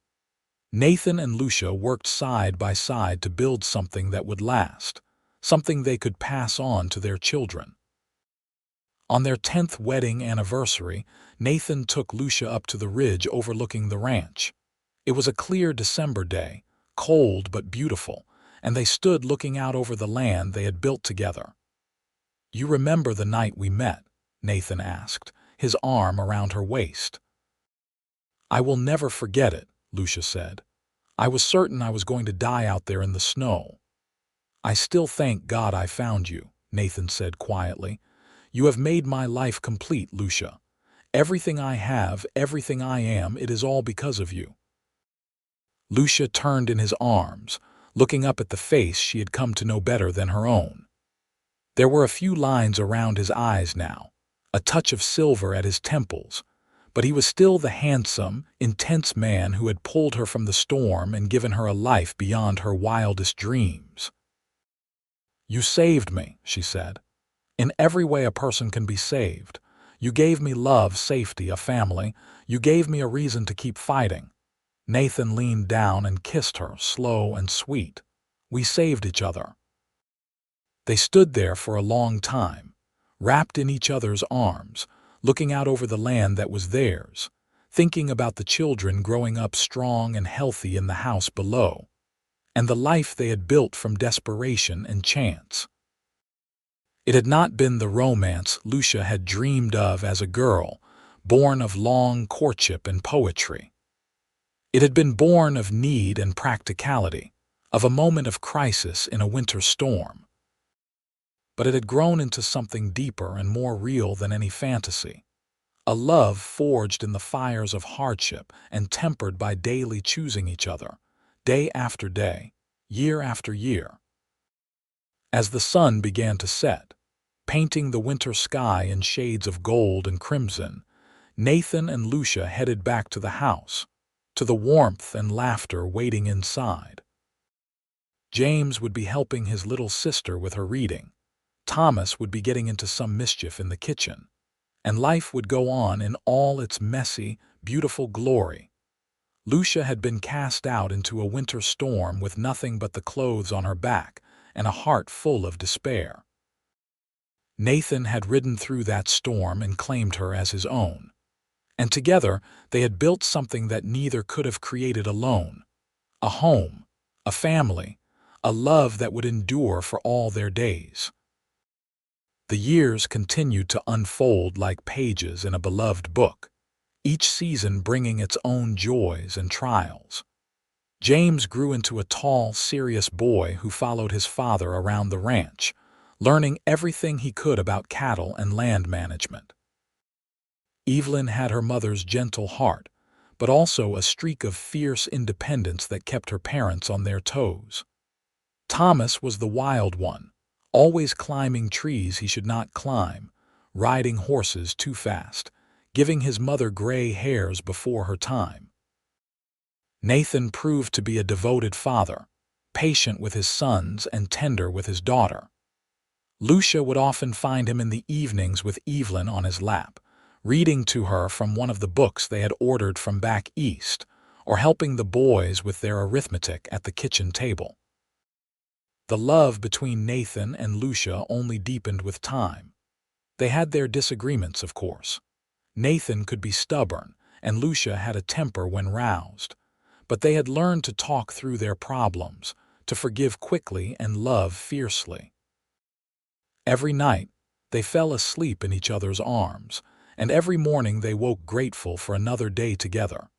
Nathan and Lucia worked side by side to build something that would last, something they could pass on to their children. On their 10th wedding anniversary, Nathan took Lucia up to the ridge overlooking the ranch. It was a clear December day, cold but beautiful, and they stood looking out over the land they had built together. "You remember the night we met?" Nathan asked, his arm around her waist. "I will never forget it," Lucia said. "I was certain I was going to die out there in the snow." "I still thank God I found you," Nathan said quietly. "You have made my life complete, Lucia. Everything I have, everything I am, it is all because of you." Lucia turned in his arms, looking up at the face she had come to know better than her own. There were a few lines around his eyes now, a touch of silver at his temples, but he was still the handsome, intense man who had pulled her from the storm and given her a life beyond her wildest dreams. "You saved me," she said. "In every way a person can be saved. You gave me love, safety, a family. You gave me a reason to keep fighting." Nathan leaned down and kissed her, slow and sweet. "We saved each other." They stood there for a long time, wrapped in each other's arms, looking out over the land that was theirs, thinking about the children growing up strong and healthy in the house below, and the life they had built from desperation and chance. It had not been the romance Lucia had dreamed of as a girl, born of long courtship and poetry. It had been born of need and practicality, of a moment of crisis in a winter storm. But it had grown into something deeper and more real than any fantasy, a love forged in the fires of hardship and tempered by daily choosing each other, day after day, year after year. As the sun began to set, painting the winter sky in shades of gold and crimson, Nathan and Lucia headed back to the house, to the warmth and laughter waiting inside. James would be helping his little sister with her reading. Thomas would be getting into some mischief in the kitchen, and life would go on in all its messy, beautiful glory. Lucia had been cast out into a winter storm with nothing but the clothes on her back and a heart full of despair. Nathan had ridden through that storm and claimed her as his own, and together they had built something that neither could have created alone: a home, a family, a love that would endure for all their days. The years continued to unfold like pages in a beloved book, each season bringing its own joys and trials. James grew into a tall, serious boy who followed his father around the ranch, learning everything he could about cattle and land management. Evelyn had her mother's gentle heart, but also a streak of fierce independence that kept her parents on their toes. Thomas was the wild one, always climbing trees he should not climb, riding horses too fast, giving his mother gray hairs before her time. Nathan proved to be a devoted father, patient with his sons and tender with his daughter. Lucia would often find him in the evenings with Evelyn on his lap, reading to her from one of the books they had ordered from back east, or helping the boys with their arithmetic at the kitchen table. The love between Nathan and Lucia only deepened with time. They had their disagreements, of course. Nathan could be stubborn, and Lucia had a temper when roused, but they had learned to talk through their problems, to forgive quickly and love fiercely. Every night, they fell asleep in each other's arms, and every morning they woke grateful for another day together.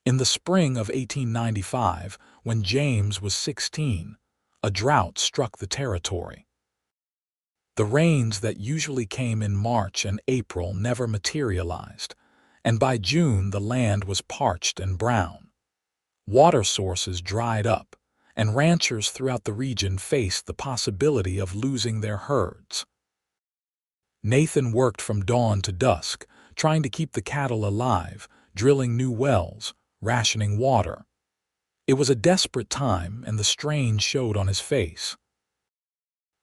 In the spring of 1895, when James was 16, a drought struck the territory. The rains that usually came in March and April never materialized, and by June the land was parched and brown. Water sources dried up, and ranchers throughout the region faced the possibility of losing their herds. Nathan worked from dawn to dusk, trying to keep the cattle alive, drilling new wells, rationing water. It was a desperate time, and the strain showed on his face.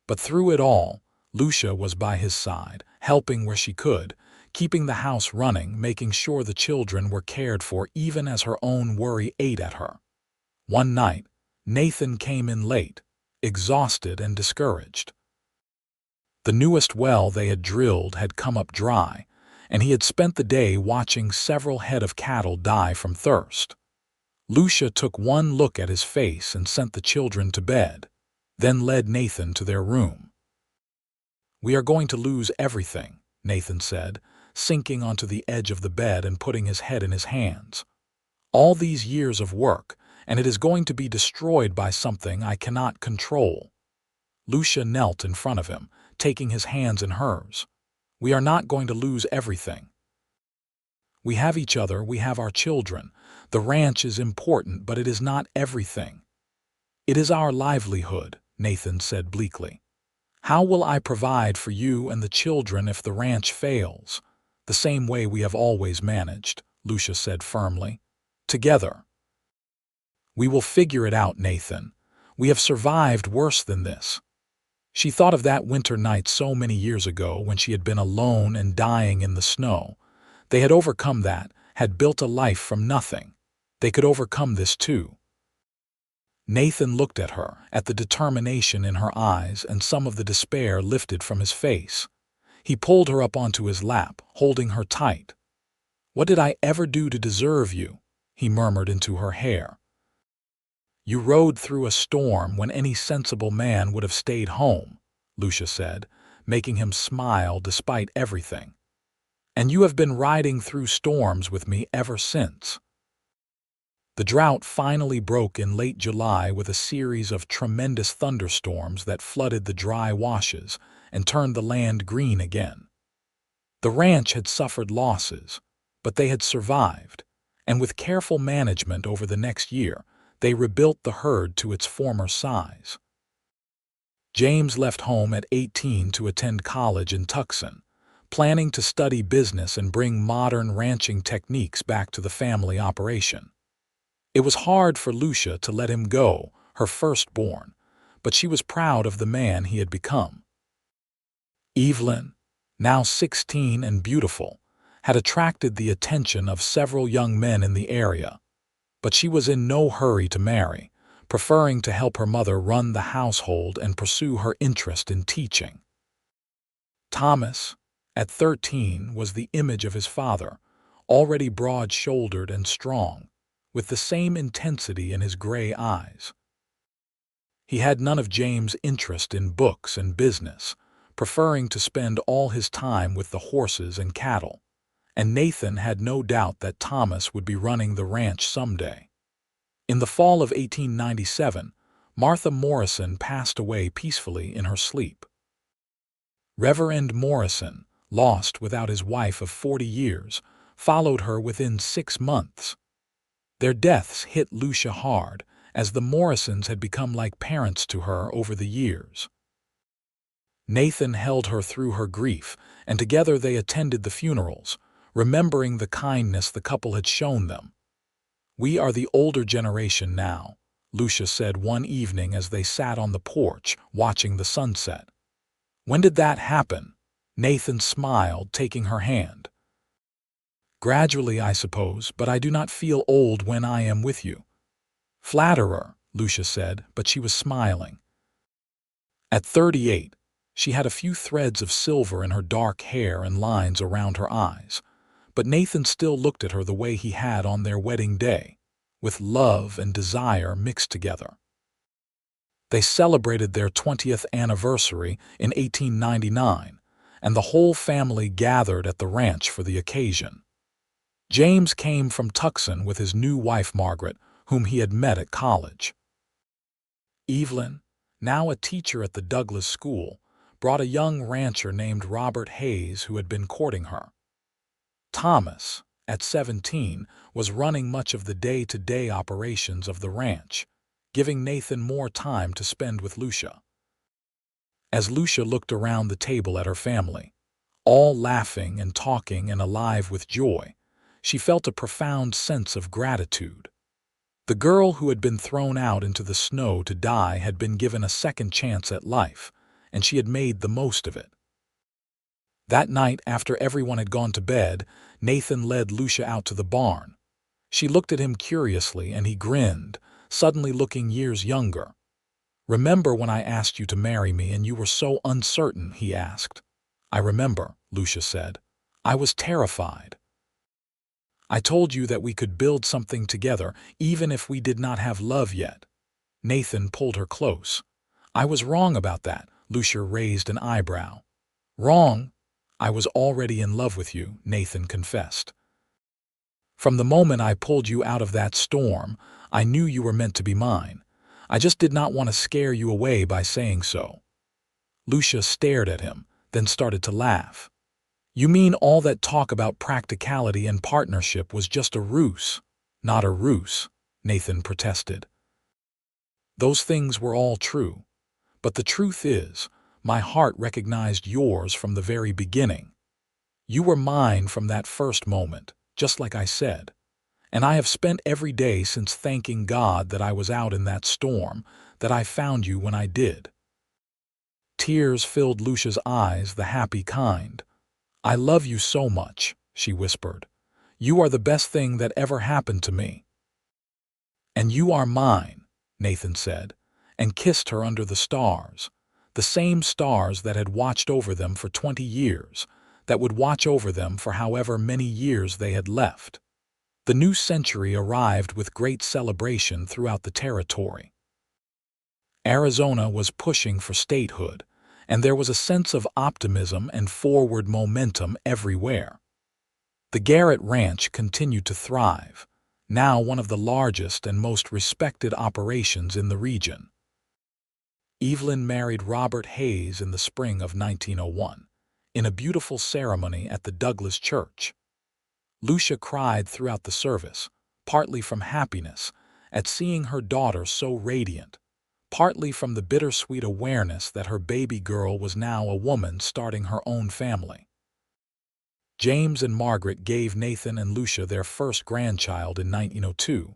But through it all, Lucia was by his side, helping where she could, keeping the house running, making sure the children were cared for even as her own worry ate at her. One night, Nathan came in late, exhausted and discouraged. The newest well they had drilled had come up dry, and he had spent the day watching several head of cattle die from thirst. Lucia took one look at his face and sent the children to bed, then led Nathan to their room. "We are going to lose everything," Nathan said, sinking onto the edge of the bed and putting his head in his hands. "All these years of work, and it is going to be destroyed by something I cannot control." Lucia knelt in front of him, taking his hands in hers. "We are not going to lose everything. We have each other, we have our children. The ranch is important, but it is not everything." "It is our livelihood," Nathan said bleakly. "How will I provide for you and the children if the ranch fails?" "The same way we have always managed," Lucia said firmly. "Together. We will figure it out, Nathan. We have survived worse than this." She thought of that winter night so many years ago when she had been alone and dying in the snow. They had overcome that, had built a life from nothing. They could overcome this too. Nathan looked at her, at the determination in her eyes, and some of the despair lifted from his face. He pulled her up onto his lap, holding her tight. "What did I ever do to deserve you?" he murmured into her hair. "You rode through a storm when any sensible man would have stayed home," Lucia said, making him smile despite everything. "And you have been riding through storms with me ever since." The drought finally broke in late July with a series of tremendous thunderstorms that flooded the dry washes and turned the land green again. The ranch had suffered losses, but they had survived, and with careful management over the next year, they rebuilt the herd to its former size. James left home at 18 to attend college in Tucson, planning to study business and bring modern ranching techniques back to the family operation. It was hard for Lucia to let him go, her firstborn, but she was proud of the man he had become. Evelyn, now 16 and beautiful, had attracted the attention of several young men in the area, but she was in no hurry to marry, preferring to help her mother run the household and pursue her interest in teaching. Thomas, at 13, was the image of his father, already broad-shouldered and strong, with the same intensity in his gray eyes. He had none of James' interest in books and business, preferring to spend all his time with the horses and cattle, and Nathan had no doubt that Thomas would be running the ranch someday. In the fall of 1897, Martha Morrison passed away peacefully in her sleep. Reverend Morrison, lost without his wife of 40 years, followed her within 6 months. Their deaths hit Lucia hard, as the Morrisons had become like parents to her over the years. Nathan held her through her grief, and together they attended the funerals, remembering the kindness the couple had shown them. "We are the older generation now," Lucia said one evening as they sat on the porch, watching the sunset. "When did that happen?" Nathan smiled, taking her hand. "Gradually, I suppose, but I do not feel old when I am with you." "Flatterer," Lucia said, but she was smiling. At 38, she had a few threads of silver in her dark hair and lines around her eyes, but Nathan still looked at her the way he had on their wedding day, with love and desire mixed together. They celebrated their 20th anniversary in 1899, and the whole family gathered at the ranch for the occasion. James came from Tucson with his new wife Margaret, whom he had met at college. Evelyn, now a teacher at the Douglas School, brought a young rancher named Robert Hayes who had been courting her. Thomas, at 17, was running much of the day-to-day operations of the ranch, giving Nathan more time to spend with Lucia. As Lucia looked around the table at her family, all laughing and talking and alive with joy, she felt a profound sense of gratitude. The girl who had been thrown out into the snow to die had been given a second chance at life, and she had made the most of it. That night, after everyone had gone to bed, Nathan led Lucia out to the barn. She looked at him curiously, and he grinned, suddenly looking years younger. "Remember when I asked you to marry me and you were so uncertain?" he asked. "I remember," Lucia said. "I was terrified. I told you that we could build something together, even if we did not have love yet." Nathan pulled her close. "I was wrong about that." Lucia raised an eyebrow. "Wrong? I was already in love with you," Nathan confessed. "From the moment I pulled you out of that storm, I knew you were meant to be mine. I just did not want to scare you away by saying so." Lucia stared at him, then started to laugh. "You mean all that talk about practicality and partnership was just a ruse?" "Not a ruse," Nathan protested. "Those things were all true. But the truth is, my heart recognized yours from the very beginning. You were mine from that first moment, just like I said. And I have spent every day since thanking God that I was out in that storm, that I found you when I did." Tears filled Lucia's eyes, the happy kind. "I love you so much," she whispered. "You are the best thing that ever happened to me." "And you are mine," Nathan said, and kissed her under the stars, the same stars that had watched over them for 20 years, that would watch over them for however many years they had left. The new century arrived with great celebration throughout the territory. Arizona was pushing for statehood, and there was a sense of optimism and forward momentum everywhere. The Garrett Ranch continued to thrive, now one of the largest and most respected operations in the region. Evelyn married Robert Hayes in the spring of 1901, in a beautiful ceremony at the Douglas Church. Lucia cried throughout the service, partly from happiness at seeing her daughter so radiant, partly from the bittersweet awareness that her baby girl was now a woman starting her own family. James and Margaret gave Nathan and Lucia their first grandchild in 1902,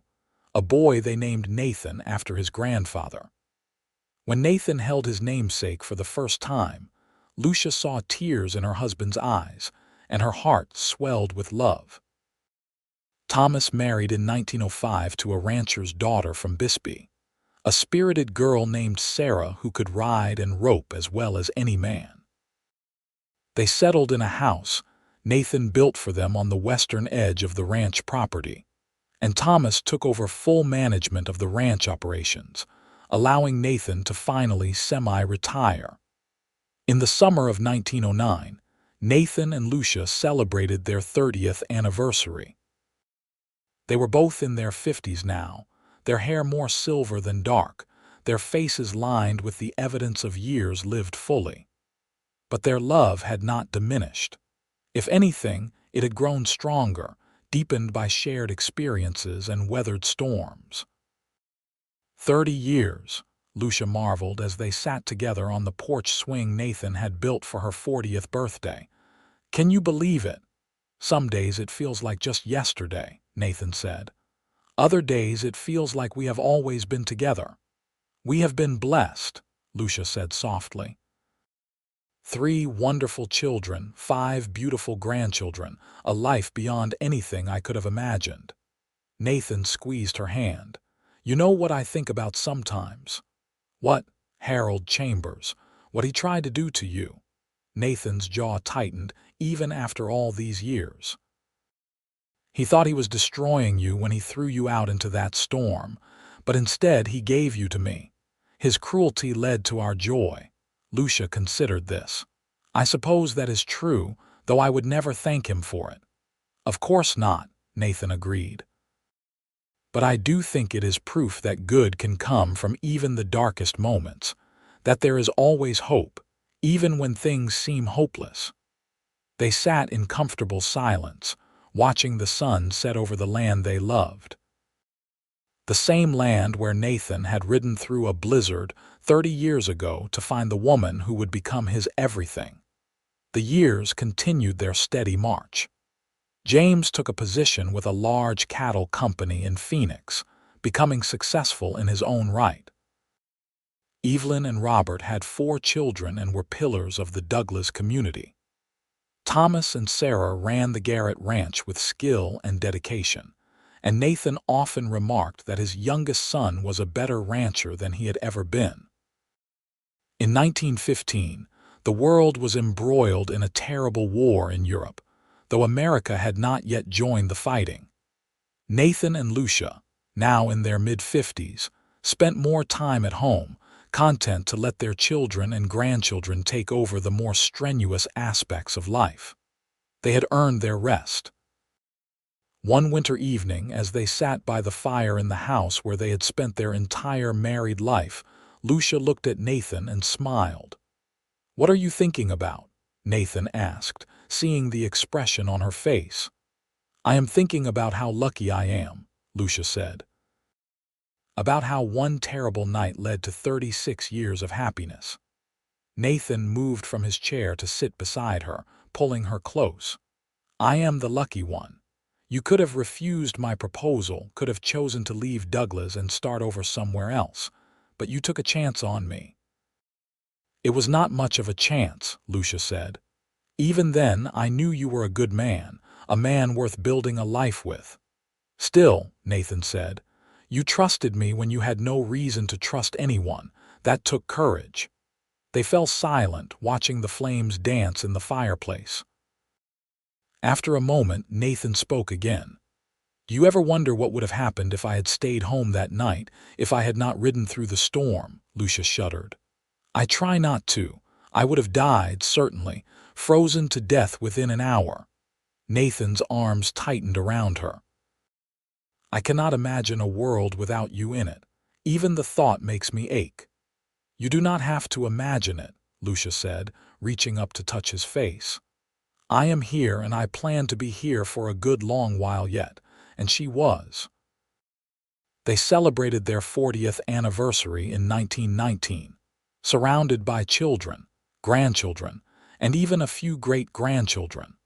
a boy they named Nathan after his grandfather. When Nathan held his namesake for the first time, Lucia saw tears in her husband's eyes, and her heart swelled with love. Thomas married in 1905 to a rancher's daughter from Bisbee, a spirited girl named Sarah who could ride and rope as well as any man. They settled in a house Nathan built for them on the western edge of the ranch property, and Thomas took over full management of the ranch operations, allowing Nathan to finally semi-retire. In the summer of 1909, Nathan and Lucia celebrated their 30th anniversary. They were both in their 50s now, their hair more silver than dark, their faces lined with the evidence of years lived fully. But their love had not diminished. If anything, it had grown stronger, deepened by shared experiences and weathered storms. 30 years, Lucia marveled as they sat together on the porch swing Nathan had built for her 40th birthday. "Can you believe it? Some days it feels like just yesterday," Nathan said. "Other days it feels like we have always been together." "We have been blessed," Lucia said softly. 3 wonderful children, 5 beautiful grandchildren, a life beyond anything I could have imagined. Nathan squeezed her hand. "You know what I think about sometimes?" "What?" "Harold Chambers. What he tried to do to you." Nathan's jaw tightened, even after all these years. "He thought he was destroying you when he threw you out into that storm, but instead he gave you to me. His cruelty led to our joy." Lucia considered this. "I suppose that is true, though I would never thank him for it." "Of course not," Nathan agreed. "But I do think it is proof that good can come from even the darkest moments, that there is always hope, even when things seem hopeless." They sat in comfortable silence, watching the sun set over the land they loved. The same land where Nathan had ridden through a blizzard 30 years ago to find the woman who would become his everything. The years continued their steady march. James took a position with a large cattle company in Phoenix, becoming successful in his own right. Evelyn and Robert had 4 children and were pillars of the Douglas community. Thomas and Sarah ran the Garrett Ranch with skill and dedication, and Nathan often remarked that his youngest son was a better rancher than he had ever been. In 1915, the world was embroiled in a terrible war in Europe, though America had not yet joined the fighting. Nathan and Lucia, now in their mid-50s, spent more time at home, content to let their children and grandchildren take over the more strenuous aspects of life. They had earned their rest. One winter evening, as they sat by the fire in the house where they had spent their entire married life, Lucia looked at Nathan and smiled. "What are you thinking about?" Nathan asked, seeing the expression on her face. "I am thinking about how lucky I am," Lucia said. "About how one terrible night led to 36 years of happiness." Nathan moved from his chair to sit beside her, pulling her close. "I am the lucky one. You could have refused my proposal, could have chosen to leave Douglas and start over somewhere else, but you took a chance on me." "It was not much of a chance," Lucia said. "Even then, I knew you were a good man, a man worth building a life with." "Still," Nathan said, "you trusted me when you had no reason to trust anyone. That took courage." They fell silent, watching the flames dance in the fireplace. After a moment, Nathan spoke again. "Do you ever wonder what would have happened if I had stayed home that night, if I had not ridden through the storm?" Lucia shuddered. "I try not to. I would have died, certainly, frozen to death within an hour." Nathan's arms tightened around her. "I cannot imagine a world without you in it. Even the thought makes me ache." "You do not have to imagine it," Lucia said, reaching up to touch his face. "I am here, and I plan to be here for a good long while yet," and she was. They celebrated their 40th anniversary in 1919, surrounded by children, grandchildren, and even a few great-grandchildren.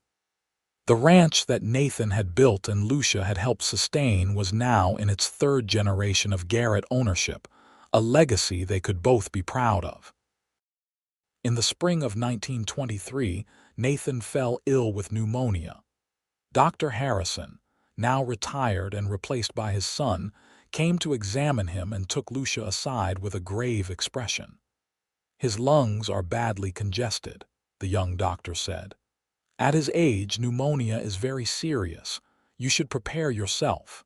The ranch that Nathan had built and Lucia had helped sustain was now in its third generation of Garrett ownership, a legacy they could both be proud of. In the spring of 1923, Nathan fell ill with pneumonia. Dr. Harrison, now retired and replaced by his son, came to examine him and took Lucia aside with a grave expression. "His lungs are badly congested," the young doctor said. "At his age, pneumonia is very serious. You should prepare yourself."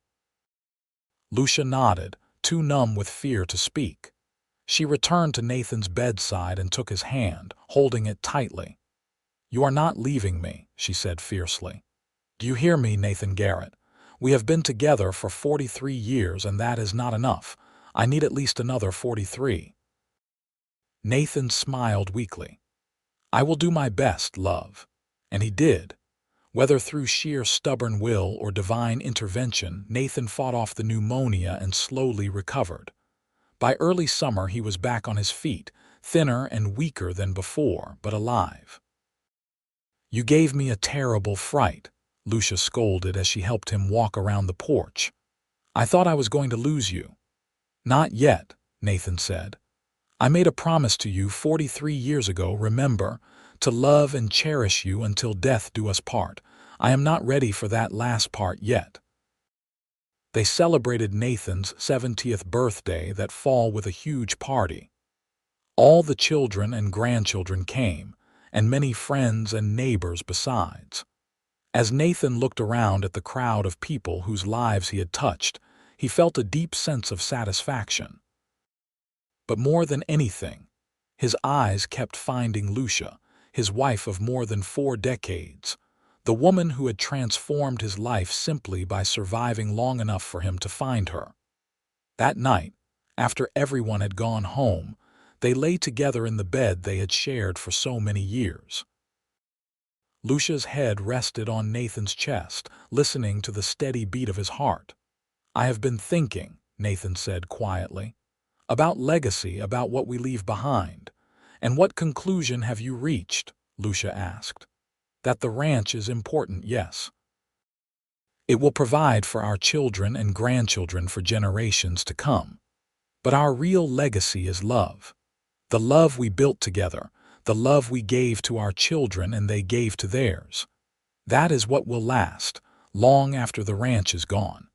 Lucia nodded, too numb with fear to speak. She returned to Nathan's bedside and took his hand, holding it tightly. "You are not leaving me," she said fiercely. "Do you hear me, Nathan Garrett? We have been together for 43 years, and that is not enough. I need at least another 43. Nathan smiled weakly. "I will do my best, love." And he did. Whether through sheer stubborn will or divine intervention, Nathan fought off the pneumonia and slowly recovered. By early summer he was back on his feet, thinner and weaker than before, but alive. "You gave me a terrible fright," Lucia scolded as she helped him walk around the porch. "I thought I was going to lose you." "Not yet," Nathan said. "I made a promise to you 43 years ago, remember, to love and cherish you until death do us part. I am not ready for that last part yet." They celebrated Nathan's 70th birthday that fall with a huge party. All the children and grandchildren came, and many friends and neighbors besides. As Nathan looked around at the crowd of people whose lives he had touched, he felt a deep sense of satisfaction. But more than anything, his eyes kept finding Lucia, his wife of more than 4 decades, the woman who had transformed his life simply by surviving long enough for him to find her. That night, after everyone had gone home, they lay together in the bed they had shared for so many years. Lucia's head rested on Nathan's chest, listening to the steady beat of his heart. "I have been thinking," Nathan said quietly, "about legacy, about what we leave behind." "And what conclusion have you reached?" Lucia asked. "That the ranch is important, yes. It will provide for our children and grandchildren for generations to come. But our real legacy is love. The love we built together, the love we gave to our children and they gave to theirs. That is what will last, long after the ranch is gone."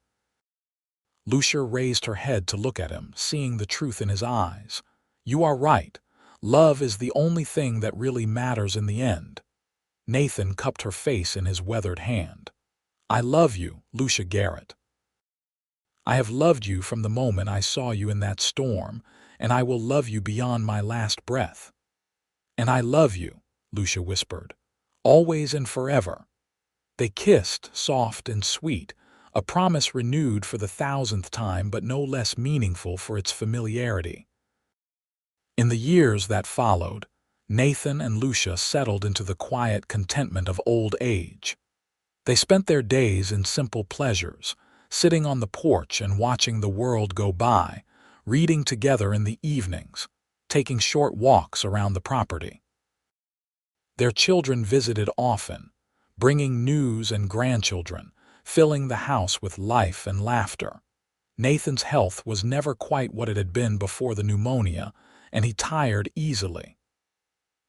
Lucia raised her head to look at him, seeing the truth in his eyes. "You are right. Love is the only thing that really matters in the end." Nathan cupped her face in his weathered hand. "I love you, Lucia Garrett. I have loved you from the moment I saw you in that storm, and I will love you beyond my last breath." "And I love you," Lucia whispered, "always and forever." They kissed, soft and sweet, a promise renewed for the thousandth time but no less meaningful for its familiarity. In the years that followed, Nathan and Lucia settled into the quiet contentment of old age. They spent their days in simple pleasures, sitting on the porch and watching the world go by, reading together in the evenings, taking short walks around the property. Their children visited often, bringing news and grandchildren, filling the house with life and laughter. Nathan's health was never quite what it had been before the pneumonia, and he tired easily.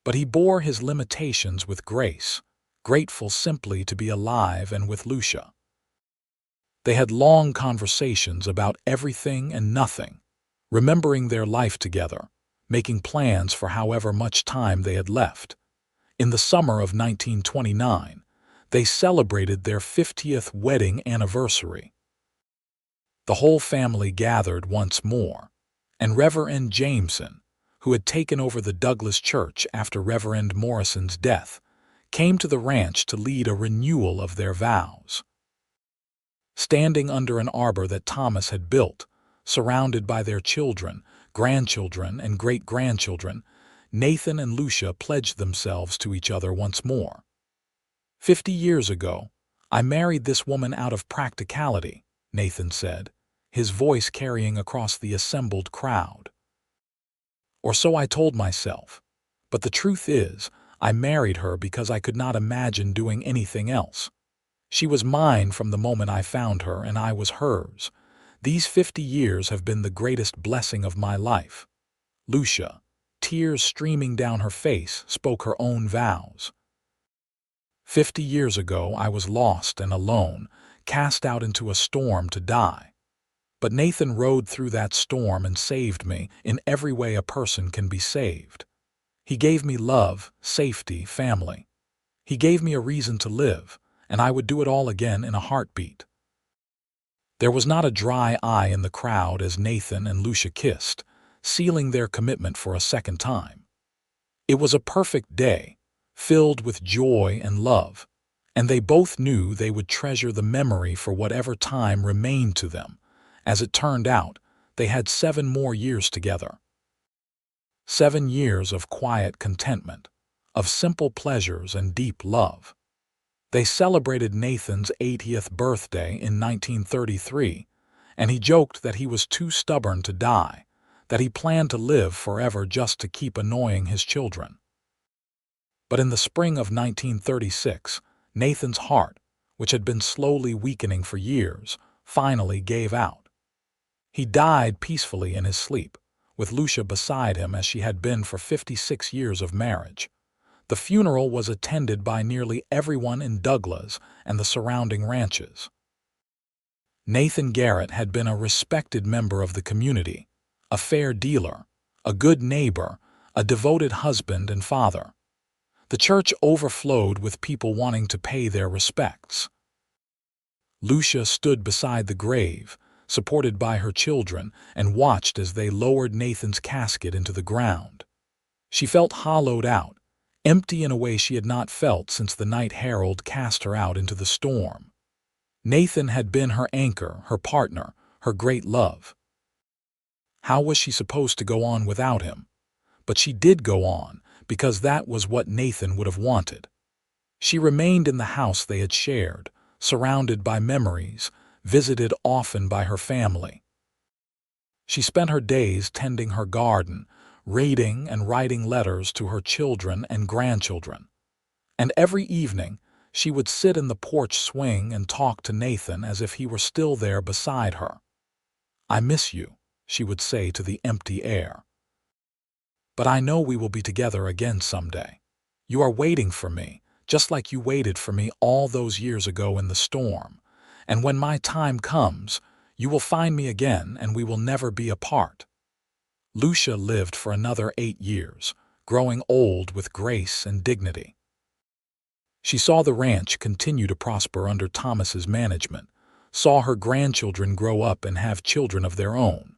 But he bore his limitations with grace, grateful simply to be alive and with Lucia. They had long conversations about everything and nothing, remembering their life together, making plans for however much time they had left. In the summer of 1929, they celebrated their 50th wedding anniversary. The whole family gathered once more, and Reverend Jameson, who had taken over the Douglas Church after Reverend Morrison's death, came to the ranch to lead a renewal of their vows. Standing under an arbor that Thomas had built, surrounded by their children, grandchildren, and great-grandchildren, Nathan and Lucia pledged themselves to each other once more. 50 years ago, I married this woman out of practicality, Nathan said, his voice carrying across the assembled crowd. Or so I told myself, but the truth is, I married her because I could not imagine doing anything else. She was mine from the moment I found her, and I was hers. These 50 years have been the greatest blessing of my life. Lucia, tears streaming down her face, spoke her own vows. 50 years ago I was lost and alone, cast out into a storm to die. But Nathan rode through that storm and saved me in every way a person can be saved. He gave me love, safety, family. He gave me a reason to live, and I would do it all again in a heartbeat. There was not a dry eye in the crowd as Nathan and Lucia kissed, sealing their commitment for a second time. It was a perfect day, filled with joy and love, and they both knew they would treasure the memory for whatever time remained to them. As it turned out, they had 7 more years together. 7 years of quiet contentment, of simple pleasures and deep love. They celebrated Nathan's 80th birthday in 1933, and he joked that he was too stubborn to die, that he planned to live forever just to keep annoying his children. But in the spring of 1936, Nathan's heart, which had been slowly weakening for years, finally gave out. He died peacefully in his sleep, with Lucia beside him as she had been for 56 years of marriage. The funeral was attended by nearly everyone in Douglas and the surrounding ranches. Nathan Garrett had been a respected member of the community, a fair dealer, a good neighbor, a devoted husband and father. The church overflowed with people wanting to pay their respects. Lucia stood beside the grave, supported by her children, and watched as they lowered Nathan's casket into the ground. She felt hollowed out, empty in a way she had not felt since the night Harold cast her out into the storm. Nathan had been her anchor, her partner, her great love. How was she supposed to go on without him? But she did go on, because that was what Nathan would have wanted. She remained in the house they had shared, surrounded by memories, visited often by her family. She spent her days tending her garden, reading and writing letters to her children and grandchildren. And every evening, she would sit in the porch swing and talk to Nathan as if he were still there beside her. "I miss you," she would say to the empty air. "But I know we will be together again someday. You are waiting for me, just like you waited for me all those years ago in the storm. And when my time comes, you will find me again and we will never be apart." Lucia lived for another 8 years, growing old with grace and dignity. She saw the ranch continue to prosper under Thomas's management, saw her grandchildren grow up and have children of their own.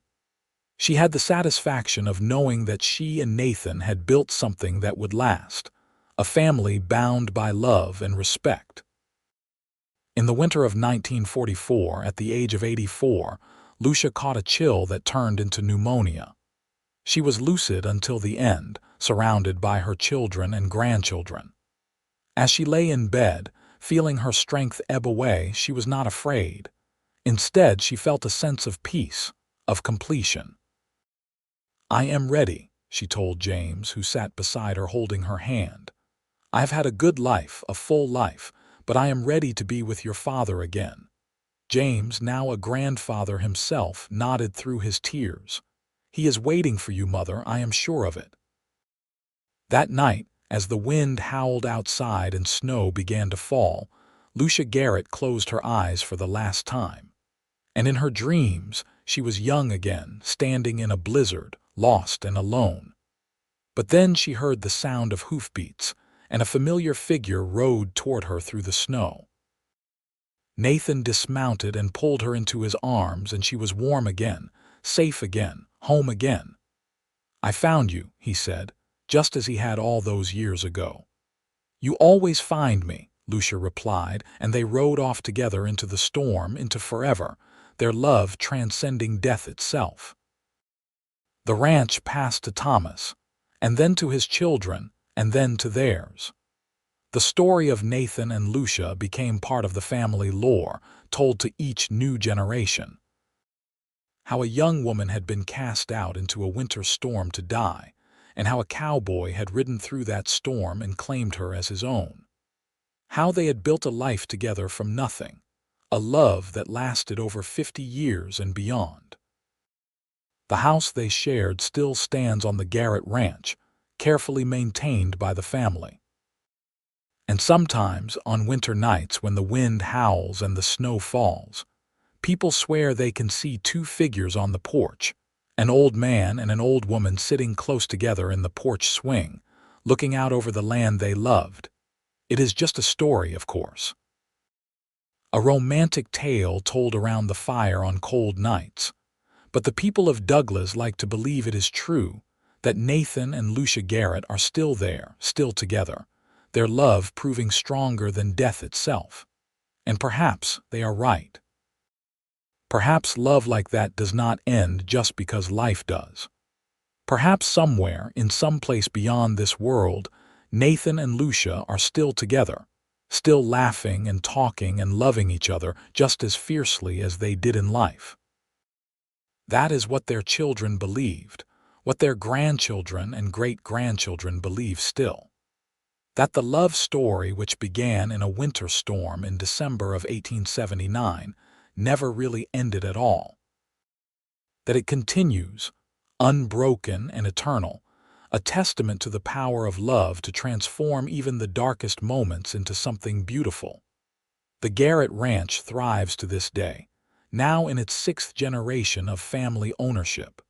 She had the satisfaction of knowing that she and Nathan had built something that would last, a family bound by love and respect. In the winter of 1944, at the age of 84, Lucia caught a chill that turned into pneumonia. She was lucid until the end, surrounded by her children and grandchildren. As she lay in bed, feeling her strength ebb away, she was not afraid. Instead, she felt a sense of peace, of completion. "I am ready," she told James, who sat beside her holding her hand. "I have had a good life, a full life, but I am ready to be with your father again." James, now a grandfather himself, nodded through his tears. "He is waiting for you, Mother, I am sure of it." That night, as the wind howled outside and snow began to fall, Lucia Garrett closed her eyes for the last time. And in her dreams, she was young again, standing in a blizzard, lost and alone. But then she heard the sound of hoofbeats, and a familiar figure rode toward her through the snow. Nathan dismounted and pulled her into his arms, and she was warm again, safe again, home again. "I found you," he said, just as he had all those years ago. "You always find me," Lucia replied, and they rode off together into the storm, into forever, their love transcending death itself. The ranch passed to Thomas, and then to his children, and then to theirs. The story of Nathan and Lucia became part of the family lore, told to each new generation. How a young woman had been cast out into a winter storm to die, and how a cowboy had ridden through that storm and claimed her as his own. How they had built a life together from nothing, a love that lasted over 50 years and beyond. The house they shared still stands on the Garrett Ranch, carefully maintained by the family. And sometimes, on winter nights when the wind howls and the snow falls, people swear they can see two figures on the porch, an old man and an old woman sitting close together in the porch swing, looking out over the land they loved. It is just a story, of course. A romantic tale told around the fire on cold nights. But the people of Douglas like to believe it is true, that Nathan and Lucia Garrett are still there, still together, their love proving stronger than death itself. And perhaps they are right. Perhaps love like that does not end just because life does. Perhaps somewhere, in some place beyond this world, Nathan and Lucia are still together, still laughing and talking and loving each other just as fiercely as they did in life. That is what their children believed, what their grandchildren and great-grandchildren believe still. That the love story which began in a winter storm in December of 1879 never really ended at all. That it continues, unbroken and eternal, a testament to the power of love to transform even the darkest moments into something beautiful. The Garrett Ranch thrives to this day, now in its 6th generation of family ownership.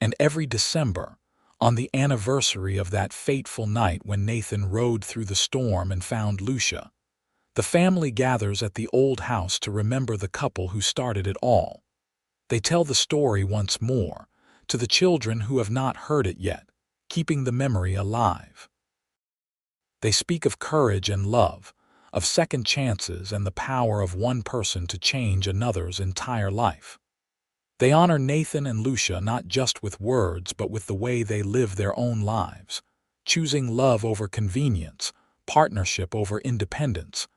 And every December, on the anniversary of that fateful night when Nathan rode through the storm and found Lucia, the family gathers at the old house to remember the couple who started it all. They tell the story once more, to the children who have not heard it yet, keeping the memory alive. They speak of courage and love, of second chances and the power of one person to change another's entire life. They honor Nathan and Lucia not just with words but with the way they live their own lives, choosing love over convenience, partnership over independence,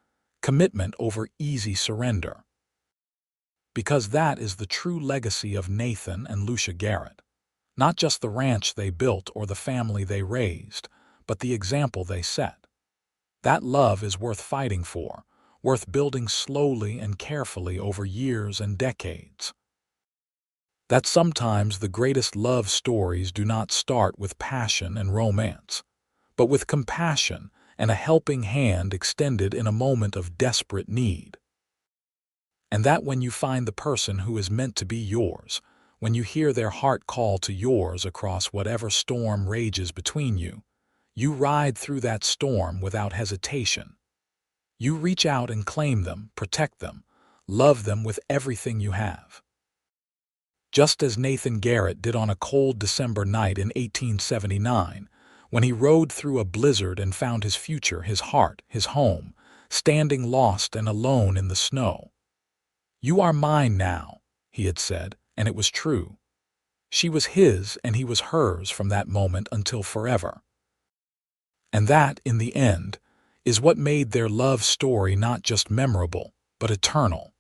commitment over easy surrender. Because that is the true legacy of Nathan and Lucia Garrett. Not just the ranch they built or the family they raised, but the example they set. That love is worth fighting for, worth building slowly and carefully over years and decades. That sometimes the greatest love stories do not start with passion and romance, but with compassion and a helping hand extended in a moment of desperate need. And that when you find the person who is meant to be yours, when you hear their heart call to yours across whatever storm rages between you, you ride through that storm without hesitation. You reach out and claim them, protect them, love them with everything you have. Just as Nathan Garrett did on a cold December night in 1879, when he rode through a blizzard and found his future, his heart, his home, standing lost and alone in the snow. "You are mine now," he had said, and it was true. She was his and he was hers from that moment until forever. And that, in the end, is what made their love story not just memorable, but eternal.